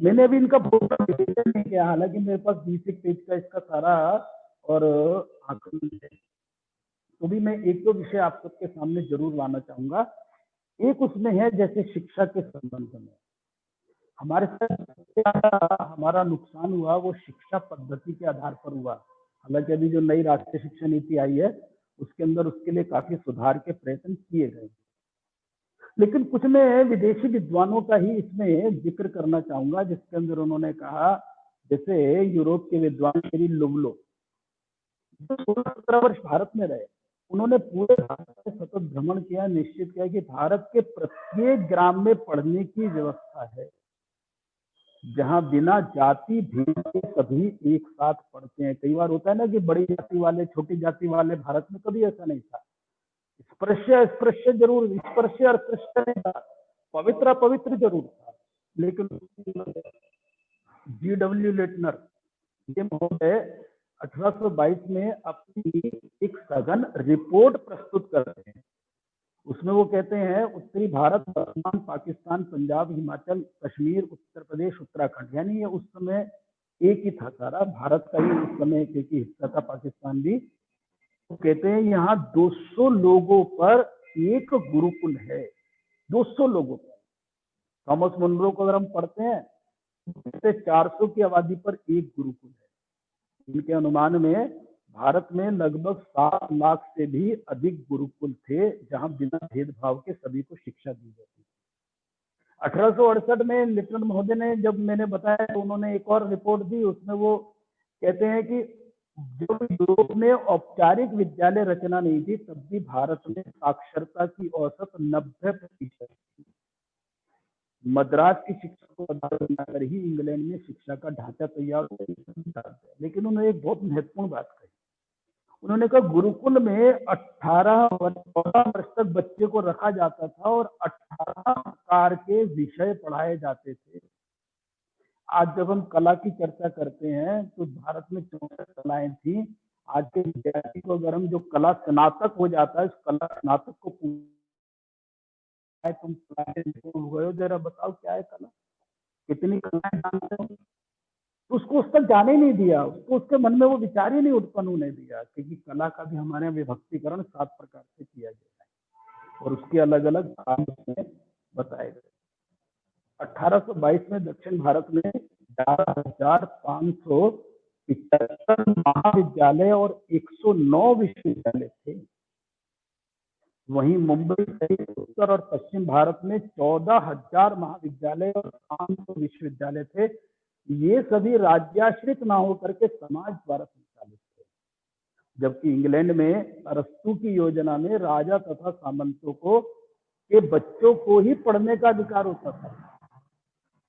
मैंने अभी इनका बहुत नहीं किया, हालांकि मेरे पास 20 पेज का इसका सारा और आकलन है, तो भी मैं एक दो विषय आप सबके सामने जरूर लाना चाहूंगा। एक उसमें है जैसे शिक्षा के संबंध में हमारे साथ हमारा नुकसान हुआ वो शिक्षा पद्धति के आधार पर हुआ। हालांकि अभी जो नई राष्ट्रीय शिक्षा नीति आई है उसके अंदर उसके लिए काफी सुधार के प्रयत्न किए गए, लेकिन कुछ मैं विदेशी विद्वानों का ही इसमें जिक्र करना चाहूंगा, जिसके अंदर उन्होंने कहा, जैसे यूरोप के विद्वान श्री लुवलो 16-17 वर्ष भारत में रहे, उन्होंने पूरे भारत में सतत भ्रमण किया, निश्चित किया कि भारत के प्रत्येक ग्राम में पढ़ने की व्यवस्था है, जहां बिना जाति भेद के सभी एक साथ पढ़ते हैं। कई बार होता है ना कि बड़ी जाति वाले, छोटी जाति वाले, भारत में कभी ऐसा नहीं था। स्पृश्य जरूर, स्पर्श और स्पृश्य नहीं था, पवित्र अपवित्र जरूर था, लेकिन G.W. लेटनर ये महोदय 1822 में अपनी एक सघन रिपोर्ट प्रस्तुत करते हैं। उसमें वो कहते हैं उत्तरी भारत, वर्तमान पाकिस्तान, पंजाब, हिमाचल, कश्मीर, उत्तर प्रदेश, उत्तराखंड, यानी ये उस समय एक ही था, सारा भारत का ही उस समय एक ही हिस्सा था, पाकिस्तान भी। तो कहते हैं यहाँ 200 लोगों पर एक गुरुकुल है, 200 लोगों पर। थॉमस मुनरो को अगर हम पढ़ते हैं तो 400 की आबादी पर एक गुरुकुल है। इनके अनुमान में भारत में लगभग 7 लाख से भी अधिक गुरुकुल थे, जहां बिना भेदभाव के सभी को शिक्षा दी जाती थी। 1868 में लिटन महोदय ने, जब मैंने बताया तो उन्होंने एक और रिपोर्ट दी, उसमें वो कहते हैं कि जब यूरोप में औपचारिक विद्यालय रचना नहीं थी, तब भी भारत में साक्षरता की औसत 90% थी। मद्रास की शिक्षा को आधार बनाकर ही इंग्लैंड में शिक्षा का ढांचा तैयार हो। लेकिन उन्होंने एक बहुत महत्वपूर्ण बात कही, उन्होंने कहा गुरुकुल में 14 वर्ष तक बच्चे को रखा जाता था और 18 प्रकार के विषय पढ़ाए जाते थे। आज जब हम कला की चर्चा करते हैं तो भारत में 64 कलाएं थी। आज के विद्यार्थी को अगर हम जो कला स्नातक हो जाता है, उस कला स्नातक को तुम हुए हो, जरा बताओ क्या है कला, कितनी कलाएं जानते हो, उसको उस तक जाने नहीं दिया, उसको उसके मन में वो विचार ही नहीं उत्पन्न होने दिया, क्योंकि कला का भी हमारे यहाँ विभक्तिकरण 7 प्रकार से किया गया है और उसके अलग अलग बताए गए। 1822 में दक्षिण भारत में 4,575 महाविद्यालय और 109 विश्वविद्यालय थे। वहीं मुंबई सहित उत्तर और पश्चिम भारत में 14,000 महाविद्यालय और 500 विश्वविद्यालय थे। ये सभी राज्याश्रित ना होकर के समाज द्वारा संचालित थे, जबकि इंग्लैंड में अरस्तु की योजना में राजा तथा सामंतों को के बच्चों को ही पढ़ने का अधिकार होता था।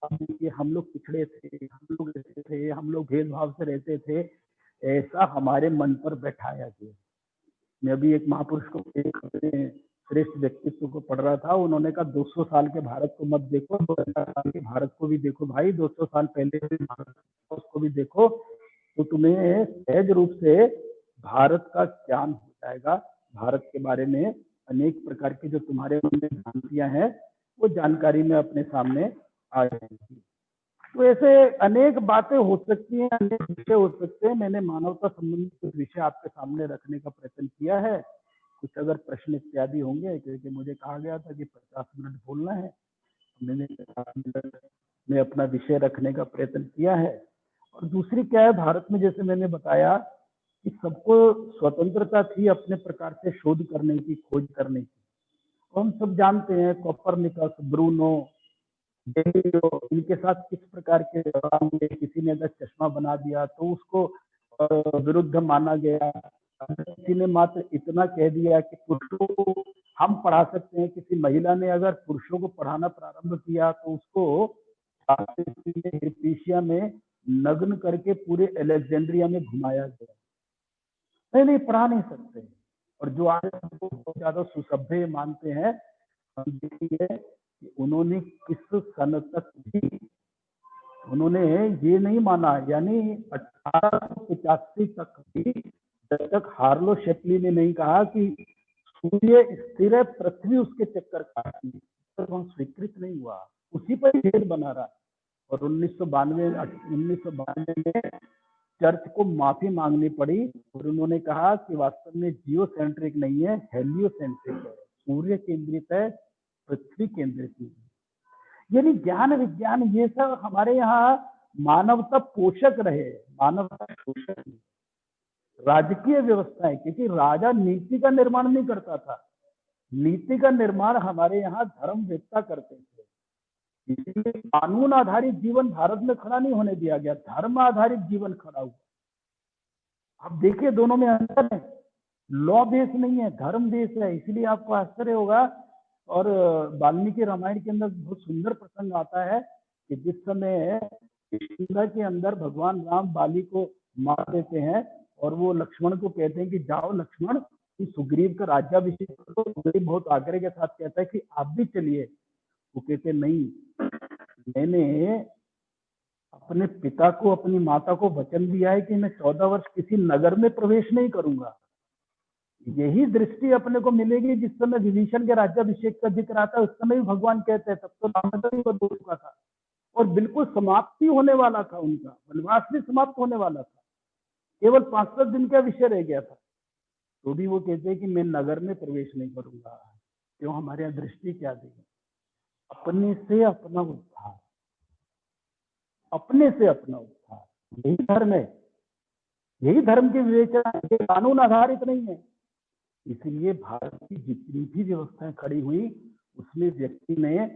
देखिए, हम लोग पिछड़े थे, हम लोग ऐसे थे, हम लोग भेदभाव से रहते थे, ऐसा हमारे मन पर बैठाया गया। मैं अभी एक महापुरुष को, एक श्रेष्ठ व्यक्तित्व को पढ़ रहा था, उन्होंने कहा 200 साल के भारत को मत देखो, 2000 साल के भारत को भी देखो भाई, 200 साल पहले भारत उसको भी देखो, तो तुम्हें सहज रूप से भारत का ज्ञान हो जाएगा। भारत के बारे में अनेक प्रकार की जो तुम्हारे मन में भ्रांतियां हैं, वो जानकारी में अपने सामने आ जाएगी। तो ऐसे अनेक बातें हो सकती हैं, अनेक विषय हो सकते हैं। मैंने मानवता संबंधी कुछ विषय आपके सामने रखने का प्रयत्न किया है। कुछ अगर प्रश्न इत्यादि होंगे, क्योंकि मुझे कहा गया था कि 50 मिनट बोलना है, मैंने 50 मिनट में अपना विषय रखने का प्रयत्न किया है। और दूसरी क्या है, भारत में जैसे मैंने बताया कि सबको स्वतंत्रता थी अपने प्रकार से शोध करने की, खोज करने की। तो हम सब जानते हैं कोपरनिकस, ब्रूनो, इनके साथ किस प्रकार के व्यवहार हुए। किसी ने अगर चश्मा बना दिया तो उसको विरुद्ध माना गया। किसी ने मात्र इतना कह दिया कि पुरुषों को हम पढ़ा सकते हैं। किसी महिला ने अगर पुरुषों को पढ़ाना प्रारंभ किया तो उसको हिरपीशिया में नग्न करके पूरे अलेक्जेंड्रिया में घुमाया गया। नहीं, पढ़ा नहीं सकते। और जो आज बहुत ज्यादा सुसभ्य मानते हैं, हम देखिए उन्होंने किस सन तक भी उन्होंने ये नहीं माना, यानी 1885 तक भी, जब तक हार्लो शेप्ली ने नहीं कहा कि सूर्य स्थिर है, पृथ्वी उसके चक्कर काटती है, तो वह स्वीकृत नहीं हुआ, उसी पर भेद बना रहा। और 1992 में चर्च को माफी मांगनी पड़ी और उन्होंने कहा कि वास्तव में जियोसेंट्रिक नहीं है, हेलियोसेंट्रिक है, सूर्य केंद्रित है, पृथ्वी केंद्रित नहीं। यानी ज्ञान विज्ञान ये सब हमारे यहाँ मानवता पोषक रहे, मानवता पोषक। राजकीय व्यवस्थाएं, क्योंकि राजा नीति का निर्माण नहीं करता था, नीति का निर्माण हमारे यहाँ धर्मवेत्ता करते थे। इसलिए कानून आधारित जीवन भारत में खड़ा नहीं होने दिया गया, धर्म आधारित जीवन खड़ा हुआ। आप देखिए दोनों में अंतर है, लॉ बेस नहीं है, धर्म बेस है। इसलिए आपको आश्चर्य होगा, और वाल्मीकि रामायण के अंदर बहुत सुंदर प्रसंग आता है कि जिस समय किष्किंधा के अंदर भगवान राम बाली को मार देते हैं और वो लक्ष्मण को कहते हैं कि जाओ लक्ष्मण, कि सुग्रीव का राज्याभिषेक करो। सुग्रीव बहुत आग्रह के साथ कहता है कि आप भी चलिए। वो कहते नहीं, मैंने अपने पिता को, अपनी माता को वचन दिया है कि मैं 14 वर्ष किसी नगर में प्रवेश नहीं करूंगा। यही दृष्टि अपने को मिलेगी जिस समय विभीषण के राज्याभिषेक का जिक्र आता है, उस समय भी भगवान कहते हैं, तब तो रामनगर ही बदल चुका था और बिल्कुल समाप्ति होने वाला था, उनका वनवास भी समाप्त होने वाला था, केवल 5-7 दिन का विषय रह गया था। तो भी वो कहते हैं कि मैं नगर में प्रवेश नहीं करूंगा। क्यों? हमारे यहाँ दृष्टि क्या देगी? अपने से अपना उद्धार, अपने से अपना उद्धार, यही धर्म है, यही धर्म की विवेचना, कानून आधारित नहीं है। इसलिए भारत की जितनी भी व्यवस्थाएं खड़ी हुई, उसमें व्यक्ति ने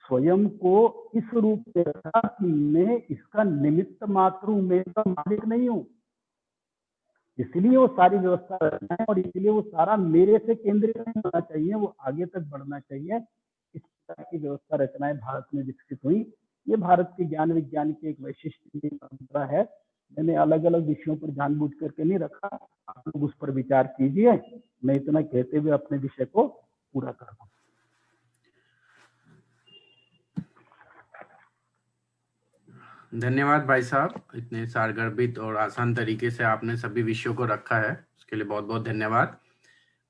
स्वयं को इस रूप से रखा कि मैं इसका निमित्त मात्र हूं, मैं इसका मालिक नहीं हूं। इसलिए वो सारी व्यवस्था रचना है और इसलिए वो सारा मेरे से केंद्रित नहीं होना चाहिए, वो आगे तक बढ़ना चाहिए। इस तरह की व्यवस्था रचनाएं भारत में विकसित हुई। ये भारत के ज्ञान विज्ञान की एक वैशिष्ट परंपरा है। मैंने अलग अलग विषयों पर जानबूझ करके नहीं रखा, आप लोग उस पर विचार कीजिए। मैं इतना कहते हुए अपने विषय को पूरा कर दूं। धन्यवाद भाई साहब, इतने सारगर्भित और आसान तरीके से आपने सभी विषयों को रखा है, उसके लिए बहुत बहुत धन्यवाद।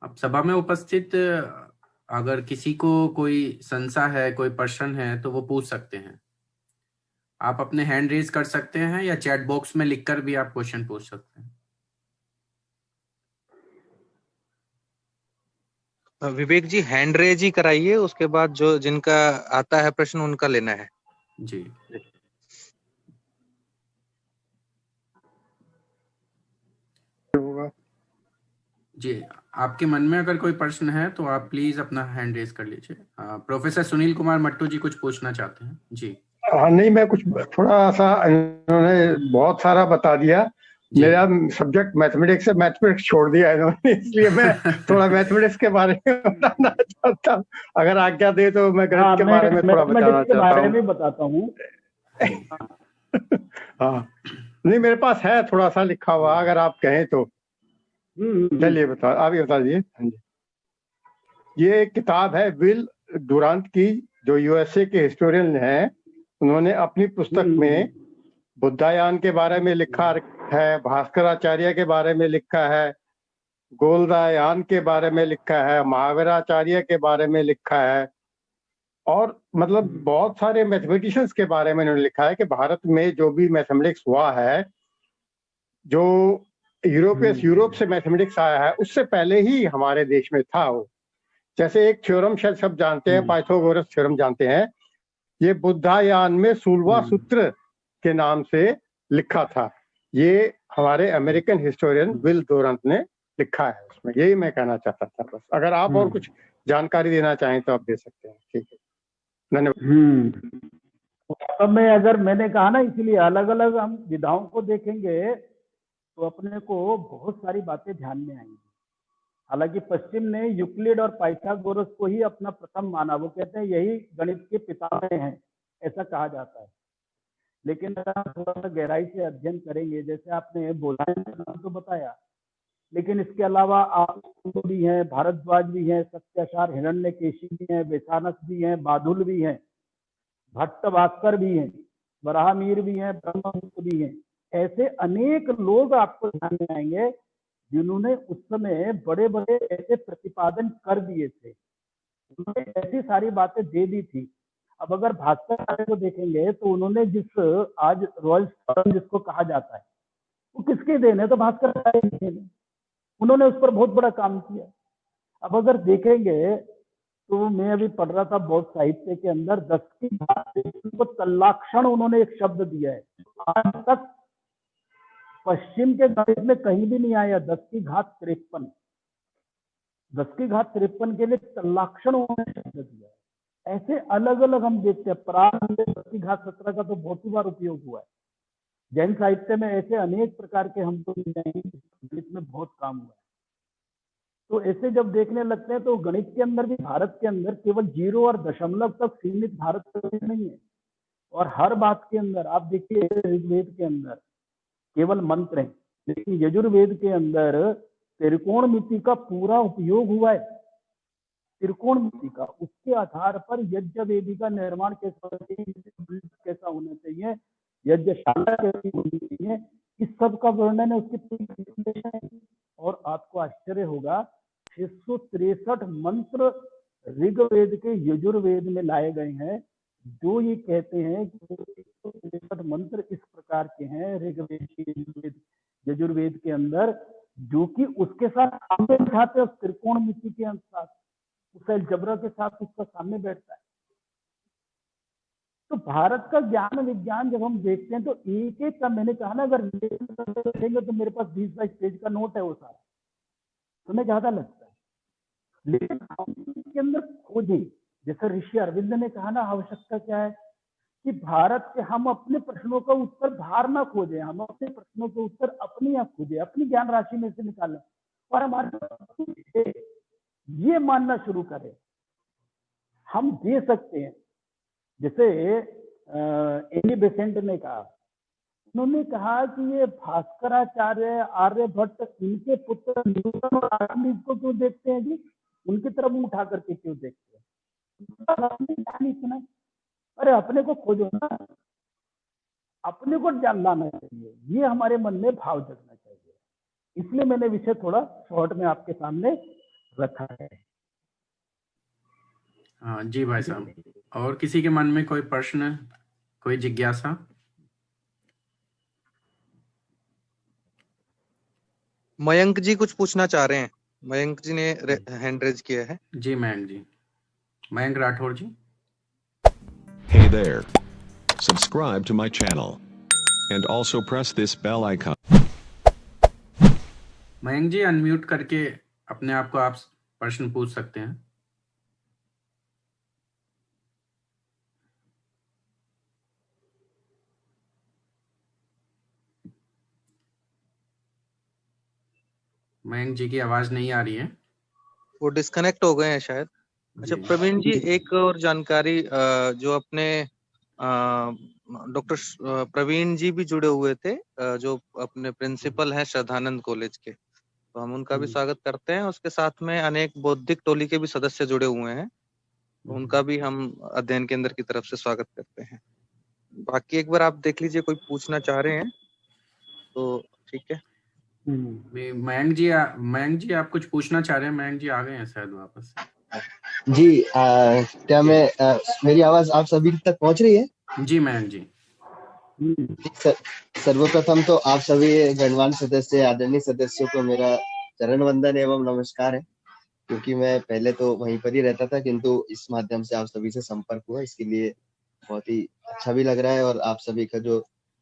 अब सभा में उपस्थित अगर किसी को कोई संशय है, कोई प्रश्न है, तो वो पूछ सकते हैं। आप अपने हैंड रेज कर सकते हैं या चैट बॉक्स में लिखकर भी आप क्वेश्चन पूछ सकते हैं। विवेक जी हैंड रेज ही कराइए, उसके बाद जो जिनका आता है प्रश्न उनका लेना है। जी होगा। जी, आपके मन में अगर कोई प्रश्न है तो आप प्लीज अपना हैंड रेज कर लीजिए। प्रोफेसर सुनील कुमार मट्टू जी कुछ पूछना चाहते हैं। जी हाँ, नहीं, मैं कुछ थोड़ा सा, इन्होंने बहुत सारा बता दिया। जी मेरा सब्जेक्ट मैथमेटिक्स है, मैथमेटिक्स छोड़ दिया इन्होंने, इसलिए मैं थोड़ा मैथमेटिक्स के बारे में बताना चाहता हूँ। अगर आज्ञा दे तो मैं गणित के बारे में थोड़ा बताना मैथमेटिक्स के चाहता बारे हूँ। में बताता हूँ। हाँ, नहीं, मेरे पास है थोड़ा सा लिखा हुआ, अगर आप कहें तो। चलिए बता, आप ही बता दीजिए। हाँ जी, ये एक किताब है विल डुरांट की, जो यूएसए के हिस्टोरियन हैं। उन्होंने अपनी पुस्तक में बुद्धायान के बारे में लिखा है, भास्कराचार्य के बारे में लिखा है, गोल्दायान के बारे में लिखा है, महावीराचार्य के बारे में लिखा है, और मतलब बहुत सारे मैथमेटिशियंस के बारे में उन्होंने लिखा है कि भारत में जो भी मैथमेटिक्स हुआ है, जो यूरोप से मैथमेटिक्स आया है, उससे पहले ही हमारे देश में था वो। जैसे एक थ्योरम शायद सब जानते हैं, पाइथागोरस थ्योरम जानते हैं, ये बुद्धायान में सूलवा सूत्र के नाम से लिखा था। ये हमारे अमेरिकन हिस्टोरियन विल डुरांट ने लिखा है उसमें। यही मैं कहना चाहता था बस। अगर आप और कुछ जानकारी देना चाहें तो आप दे सकते हैं। ठीक है, धन्यवाद। वास्तव में अगर मैंने कहा ना, इसलिए अलग अलग हम विधाओं को देखेंगे तो अपने को बहुत सारी बातें ध्यान में आएंगी। हालांकि पश्चिम ने यूक्लिड और पाइथागोरस को ही अपना प्रथम माना। वो कहते हैं यही गणित के पिता हैं, ऐसा कहा जाता है। लेकिन अगर आप थोड़ा सा गहराई से अध्ययन करेंगे, जैसे आपने बोला तो बताया, लेकिन इसके अलावा आप भी हैं, भारद्वाज भी हैं, सत्याचार हिरण्यकेशी भी हैं, वैशानस भी हैं, बादुल भी हैं, भट्ट भास्कर भी हैं, वराहमीर भी हैं, ब्रह्मगुप्त भी हैं। ऐसे अनेक लोग आपको ध्यान में आएंगे जिन्होंने उस समय बड़े बड़े ऐसे प्रतिपादन कर दिए थे, उन्होंने ऐसी सारी बातें दे दी थी। अब अगर भास्कर को देखेंगे तो उन्होंने जिस आज रॉयल स्टोन जिसको कहा जाता है, वो किसके देन है? तो भास्कर, उन्होंने उस पर बहुत बड़ा काम किया। अब अगर देखेंगे तो मैं अभी पढ़ रहा था बहुत साहित्य के अंदर, 10 की घात को तल्लाक्षण उन्होंने एक शब्द दिया है। आज तक पश्चिम के गणित में कहीं भी नहीं आया 10 की घात 53। 10 की घात 53 के लिए तल्लाक्षण उन्होंने शब्द दिया है। ऐसे अलग अलग हम देखते हैं। प्रारंभ में 10 की घात 17 का तो बहुत ही बार उपयोग हुआ है। जैन साहित्य में ऐसे अनेक प्रकार के हमको गणित में बहुत काम हुआ है। तो ऐसे जब देखने लगते हैं तो गणित के अंदर भी, भारत के अंदर केवल 0 और दशमलव तक सीमित भारत नहीं है। और हर बात के अंदर आप देखिए, ऋग्वेद के अंदर केवल मंत्र है, लेकिन यजुर्वेद के अंदर त्रिकोणमिति का पूरा उपयोग हुआ है। त्रिकोणमिति का, उसके आधार पर यज्ञ वेदी का निर्माण कैसा होना चाहिए, यज्ञशाला कैसी होनी चाहिए, इस सब का वर्णन है उसकी। और आपको आश्चर्य होगा, 663 मंत्र ऋग्वेद के यजुर्वेद में लाए गए हैं, जो ये कहते हैं कि 663 मंत्र इस प्रकार के हैं ऋग्वेद यजुर्वेद के अंदर, जो कि उसके साथ सामने बैठाते हैं, त्रिकोणमिति के अनुसार उस अलजबरा के साथ उसका सामने बैठता है। तो भारत का ज्ञान विज्ञान जब हम देखते हैं तो एक एक का, मैंने कहा ना, अगर देखेंगे तो मेरे पास 20-22 पेज का नोट है वो सारा, तुम्हें ज्यादा लगता है। लेकिन हम इसके अंदर खोजें, जैसे ऋषि अरविंद ने कहा ना, आवश्यकता क्या है कि भारत के हम अपने प्रश्नों का उत्तर बाहर ना खोजें, हम अपने प्रश्नों के उत्तर अपनी आप खोजें, अपनी ज्ञान राशि में से निकालें और हमारे ये मानना शुरू करें हम दे सकते हैं। जैसे एनी बेसेंट ने कहा, उन्होंने कहा कि ये भास्कराचार्य, आर्यभट्ट, इनके पुत्र न्यूटन और आर्किमिडीज को क्यों देखते हैं जी, उनकी तरफ मुंह उठा करके क्यों देखते हैं? नहीं सुना? अरे अपने को खोजो ना, अपने को जानना चाहिए, ये हमारे मन में भाव जगना चाहिए। इसलिए मैंने विषय थोड़ा शॉर्ट में आपके सामने रखा है। हाँ जी भाई साहब, और किसी के मन में कोई प्रश्न, कोई जिज्ञासा? मयंक जी कुछ पूछना चाह रहे हैं। मयंक जी ने हैंड रेज किया है। जी मयंक जी, मयंक राठौर जी। Hey there. subscribe to my channel, and also press this bell icon. Mayank ji unmute करके अपने आप को आप प्रश्न पूछ सकते हैं। मयंक जी की आवाज नहीं आ रही है, वो डिस्कनेक्ट हो गए हैं शायद। अच्छा प्रवीण जी, एक और जानकारी, जो अपने डॉक्टर प्रवीण जी भी जुड़े हुए थे, जो अपने प्रिंसिपल हैं श्रद्धानंद कॉलेज के, तो हम उनका भी स्वागत करते हैं। उसके साथ में अनेक बौद्धिक टोली के भी सदस्य जुड़े हुए हैं, तो उनका भी हम अध्ययन केंद्र की तरफ से स्वागत करते हैं। बाकी एक बार आप देख लीजिए, कोई पूछना चाह रहे हैं तो ठीक है। मयंक जी आप कुछ पूछना चाह रहे हैं? मयंक जी आ गए हैं शायद वापस। जी, क्या मैं मेरी आवाज आप सभी तक पहुंच रही है? जी मयंक जी। सर्वप्रथम तो आप सभी गणमान्य सदस्य, आदरणीय सदस्यों को मेरा चरण वंदन एवं नमस्कार है, क्योंकि मैं पहले तो वहीं पर ही रहता था, किंतु इस माध्यम से आप सभी से संपर्क हुआ, इसके लिए बहुत ही अच्छा भी लग रहा है। और आप सभी का जो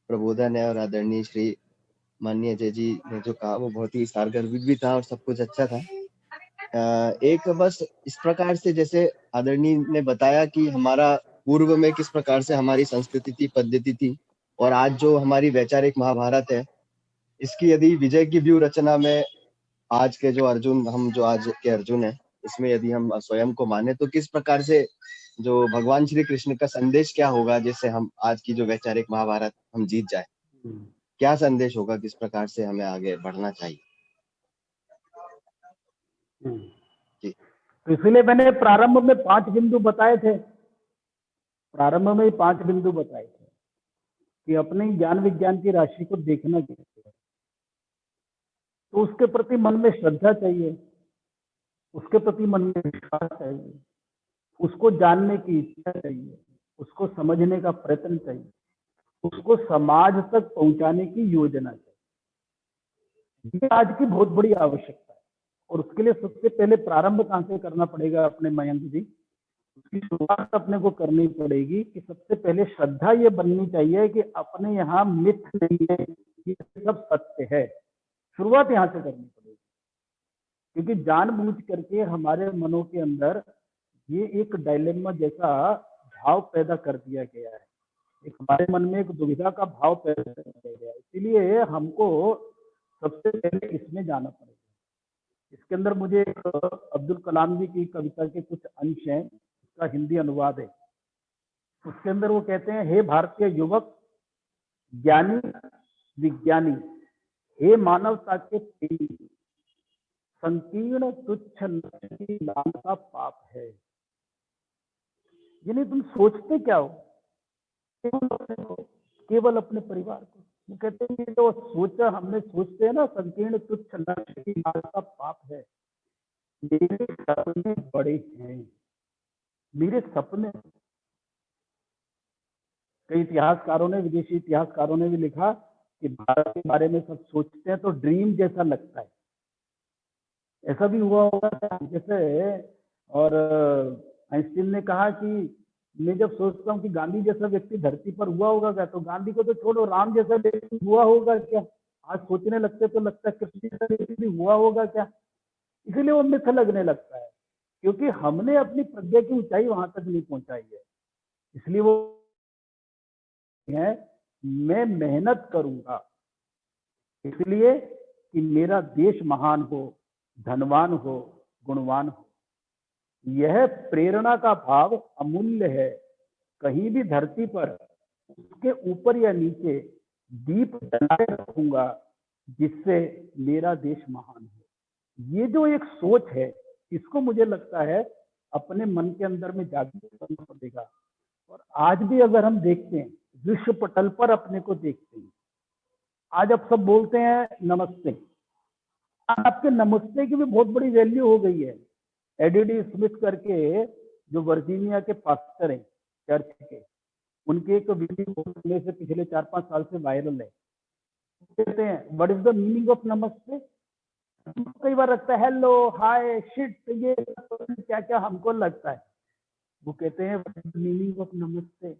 प्रबोधन है और आदरणीय श्री माननीय अजय जी ने जो कहा वो बहुत ही सारगर्भित भी था और सब कुछ अच्छा था। एक बस इस प्रकार से, जैसे आदरणीय ने बताया कि हमारा पूर्व में किस प्रकार से हमारी संस्कृति थी, पद्धति थी, और आज जो हमारी वैचारिक महाभारत है, इसकी यदि विजय की व्यूह रचना में आज के जो अर्जुन, हम जो आज के अर्जुन है, इसमें यदि हम स्वयं को माने तो किस प्रकार से जो भगवान श्री कृष्ण का संदेश क्या होगा, जिससे हम आज की जो वैचारिक महाभारत हम जीत जाए, क्या संदेश होगा, किस प्रकार से हमें आगे बढ़ना चाहिए। तो इसलिए मैंने प्रारंभ में 5 बिंदु बताए थे, प्रारंभ में 5 बिंदु बताए थे कि अपने ज्ञान विज्ञान की राशि को देखना चाहिए, तो उसके प्रति मन में श्रद्धा चाहिए, उसके प्रति मन में विश्वास चाहिए, उसको जानने की इच्छा चाहिए, उसको समझने का प्रयत्न चाहिए, उसको समाज तक पहुंचाने की योजना चाहिए। ये आज की बहुत बड़ी आवश्यकता है। और उसके लिए सबसे पहले प्रारंभ कहां से करना पड़ेगा अपने मयंक जी? उसकी शुरुआत अपने को करनी पड़ेगी कि सबसे पहले श्रद्धा ये बननी चाहिए कि अपने यहाँ मिथ नहीं है, ये सब सत्य है। शुरुआत यहाँ से करनी पड़ेगी, क्योंकि जानबूझ करके हमारे मनों के अंदर ये एक डायलेमा जैसा भाव पैदा कर दिया गया है, एक हमारे मन में एक दुविधा का भाव पैदा कर दिया गया है। इसीलिए हमको सबसे पहले इसमें जाना पड़ेगा। इसके अंदर मुझे अब्दुल कलाम जी की कविता के कुछ अंश हैं, उसका हिंदी अनुवाद है। उसके अंदर वो कहते हैं, हे भारतीय युवक, ज्ञानी विज्ञानी, हे मानवता के प्रेमी, संकीर्ण तुच्छ लक्ष्य की लालसा पाप है। यानी तुम सोचते क्या हो? केवल अपने परिवार को। वो कहते हैं जो सोचा हमने, सोचते हैं ना, संकीर्ण तुच्छ लक्ष्य की लालसा पाप है। मेरे सपने बड़े हैं, मेरे सपने। कई इतिहासकारों ने, विदेशी इतिहासकारों ने भी लिखा कि भारत के बारे में सब सोचते हैं तो ड्रीम जैसा लगता है। ऐसा भी हुआ होगा जैसे, और आइंस्टीन ने कहा कि मैं जब सोचता हूँ कि गांधी जैसा व्यक्ति धरती पर हुआ होगा क्या, तो गांधी को तो छोड़ो, राम जैसा व्यक्ति हुआ होगा क्या? आज सोचने लगते तो लगता है कृष्ण जैसा व्यक्ति भी हुआ होगा क्या? इसीलिए वो मिथ लगने लगता है, क्योंकि हमने अपनी प्रज्ञा की ऊंचाई वहां तक नहीं पहुंचाई है। इसलिए वो है, मैं मेहनत करूंगा इसलिए कि मेरा देश महान हो, धनवान हो, गुणवान हो। यह प्रेरणा का भाव अमूल्य है। कहीं भी धरती पर उसके ऊपर या नीचे दीप जलाए रखूंगा, जिससे मेरा देश महान हो। ये जो एक सोच है, इसको मुझे लगता है अपने मन के अंदर में जागृत करना पड़ेगा। और आज भी अगर हम देखते हैं, विश्व पटल पर अपने को देखते हैं, आज अब सब बोलते हैं नमस्ते। आपके नमस्ते की भी बहुत बड़ी वैल्यू हो गई है। एडीडी स्मिथ करके जो वर्जीनिया के पास्टर हैं चर्च के, उनके एक वीडियो में से पिछले 4-5 साल से वायरल है। कहते हैं, what is the meaning of नमस्ते? कई बार लगता है हेलो, हाय, शिट, ये क्या क्या हमको लगता है। वो कहते हैं, what is the meaning of namaste?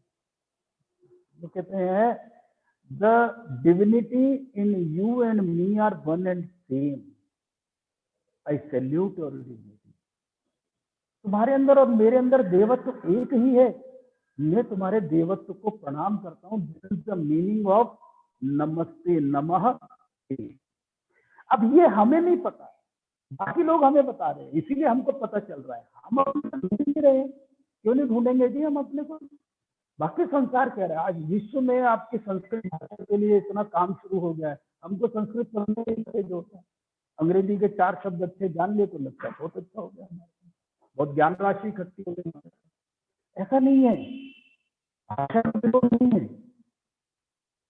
वो कहते हैं the divinity in you and me are one and same, I salute your divinity. तुम्हारे अंदर और मेरे अंदर देवत्व एक ही है, मैं तुम्हारे देवत्व को प्रणाम करता हूँ। This is the meaning of नमस्ते नमः। अब ये हमें नहीं पता, बाकी लोग हमें बता रहे हैं, इसीलिए हमको पता चल रहा है। हम अपने ढूंढ नहीं रहे, क्यों नहीं ढूंढेंगे जी हम अपने को? बाकी संसार कह रहा है। आज विश्व में आपकी संस्कृत भाषा के लिए इतना काम शुरू हो गया है, हमको संस्कृत पढ़ने के जो होता है, अंग्रेजी के 4 शब्द अच्छे जान लिए तो लगता है बहुत अच्छा हो गया, बहुत ज्ञान राशि इकट्ठी हो गई। ऐसा नहीं है, भाषा नहीं है,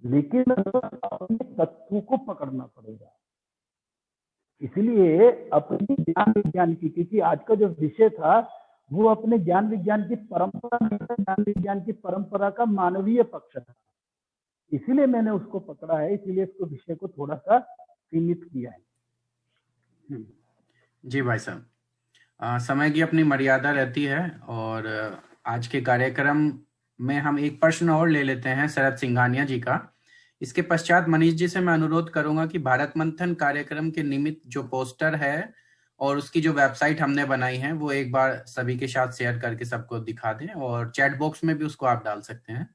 लेकिन अपने तत्वों को पकड़ना पड़ेगा। इसलिए अपनी ज्ञान विज्ञान की, क्योंकि आज का जो विषय था वो अपने ज्ञान विज्ञान की परंपरा, ज्ञान विज्ञान की परंपरा का मानवीय पक्ष था, इसीलिए मैंने उसको पकड़ा है, इसीलिए इसको विषय को थोड़ा सा सीमित किया है। जी भाई साहब, समय की अपनी मर्यादा रहती है और आज के कार्यक्रम में हम एक प्रश्न और ले लेते हैं शरद सिंघानिया जी का। इसके पश्चात मनीष जी से मैं अनुरोध करूंगा कि भारत मंथन कार्यक्रम के निमित्त जो पोस्टर है और उसकी जो वेबसाइट हमने बनाई है वो एक बार सभी के साथ शेयर करके सबको दिखा दें, और चैट बॉक्स में भी उसको आप डाल सकते हैं।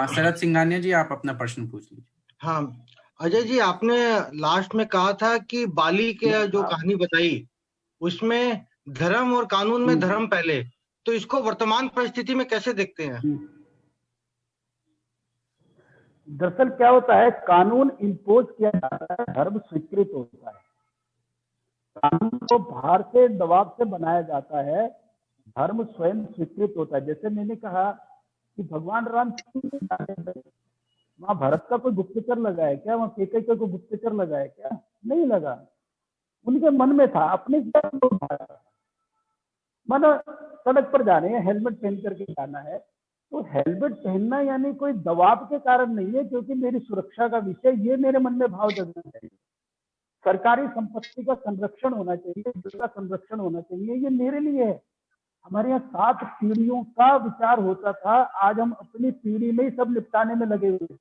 शरद सिंघानिया जी, आप अपना प्रश्न पूछ लीजिए। हाँ अजय जी, आपने लास्ट में कहा था कि बाली के जो कहानी बताई उसमें धर्म और कानून में धर्म पहले, तो इसको वर्तमान परिस्थिति में कैसे देखते हैं? दरअसल क्या होता है, कानून इम्पोज किया जाता है, धर्म स्वीकृत होता है। कानून को बाहर से दबाव से बनाया जाता है, धर्म स्वयं स्वीकृत होता है। जैसे मैंने कहा कि भगवान राम वहां भरत का कोई गुप्तचर लगा है क्या? वहां कैकेयी का कोई गुप्तचर लगा है क्या? नहीं लगा, उनके मन में था, अपने मन सड़क पर जा रहे हैं, हेलमेट पहन करके जाना है, तो हेलमेट पहनना यानी कोई दबाव के कारण नहीं है, क्योंकि मेरी सुरक्षा का विषय, ये मेरे मन में भाव जगना चाहिए। सरकारी संपत्ति का संरक्षण होना चाहिए, जल का संरक्षण होना चाहिए, ये मेरे लिए है। हमारे यहाँ 7 पीढ़ियों का विचार होता था, आज हम अपनी पीढ़ी में ही सब निपटाने में लगे हुए हैं।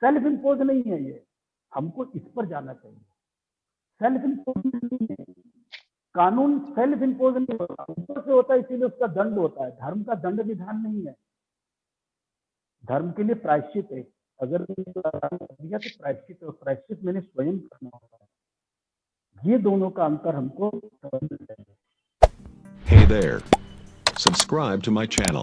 सेल्फ इम्पोज नहीं है ये, हमको इस पर जाना चाहिए। सेल्फ इम्पोज नहीं है, कानून सेल्फ इम्पोज नहीं होता, ऊपर से होता है, इसीलिए उसका दंड होता है। धर्म का दंड विधान नहीं है, धर्म के लिए प्रायश्चित है। अगर दिया तो प्रायश्चित है, प्रायश्चित मैंने स्वयं करना होता है। ये दोनों का अंतर हमको समझना चाहिए। Hey there. Subscribe to my channel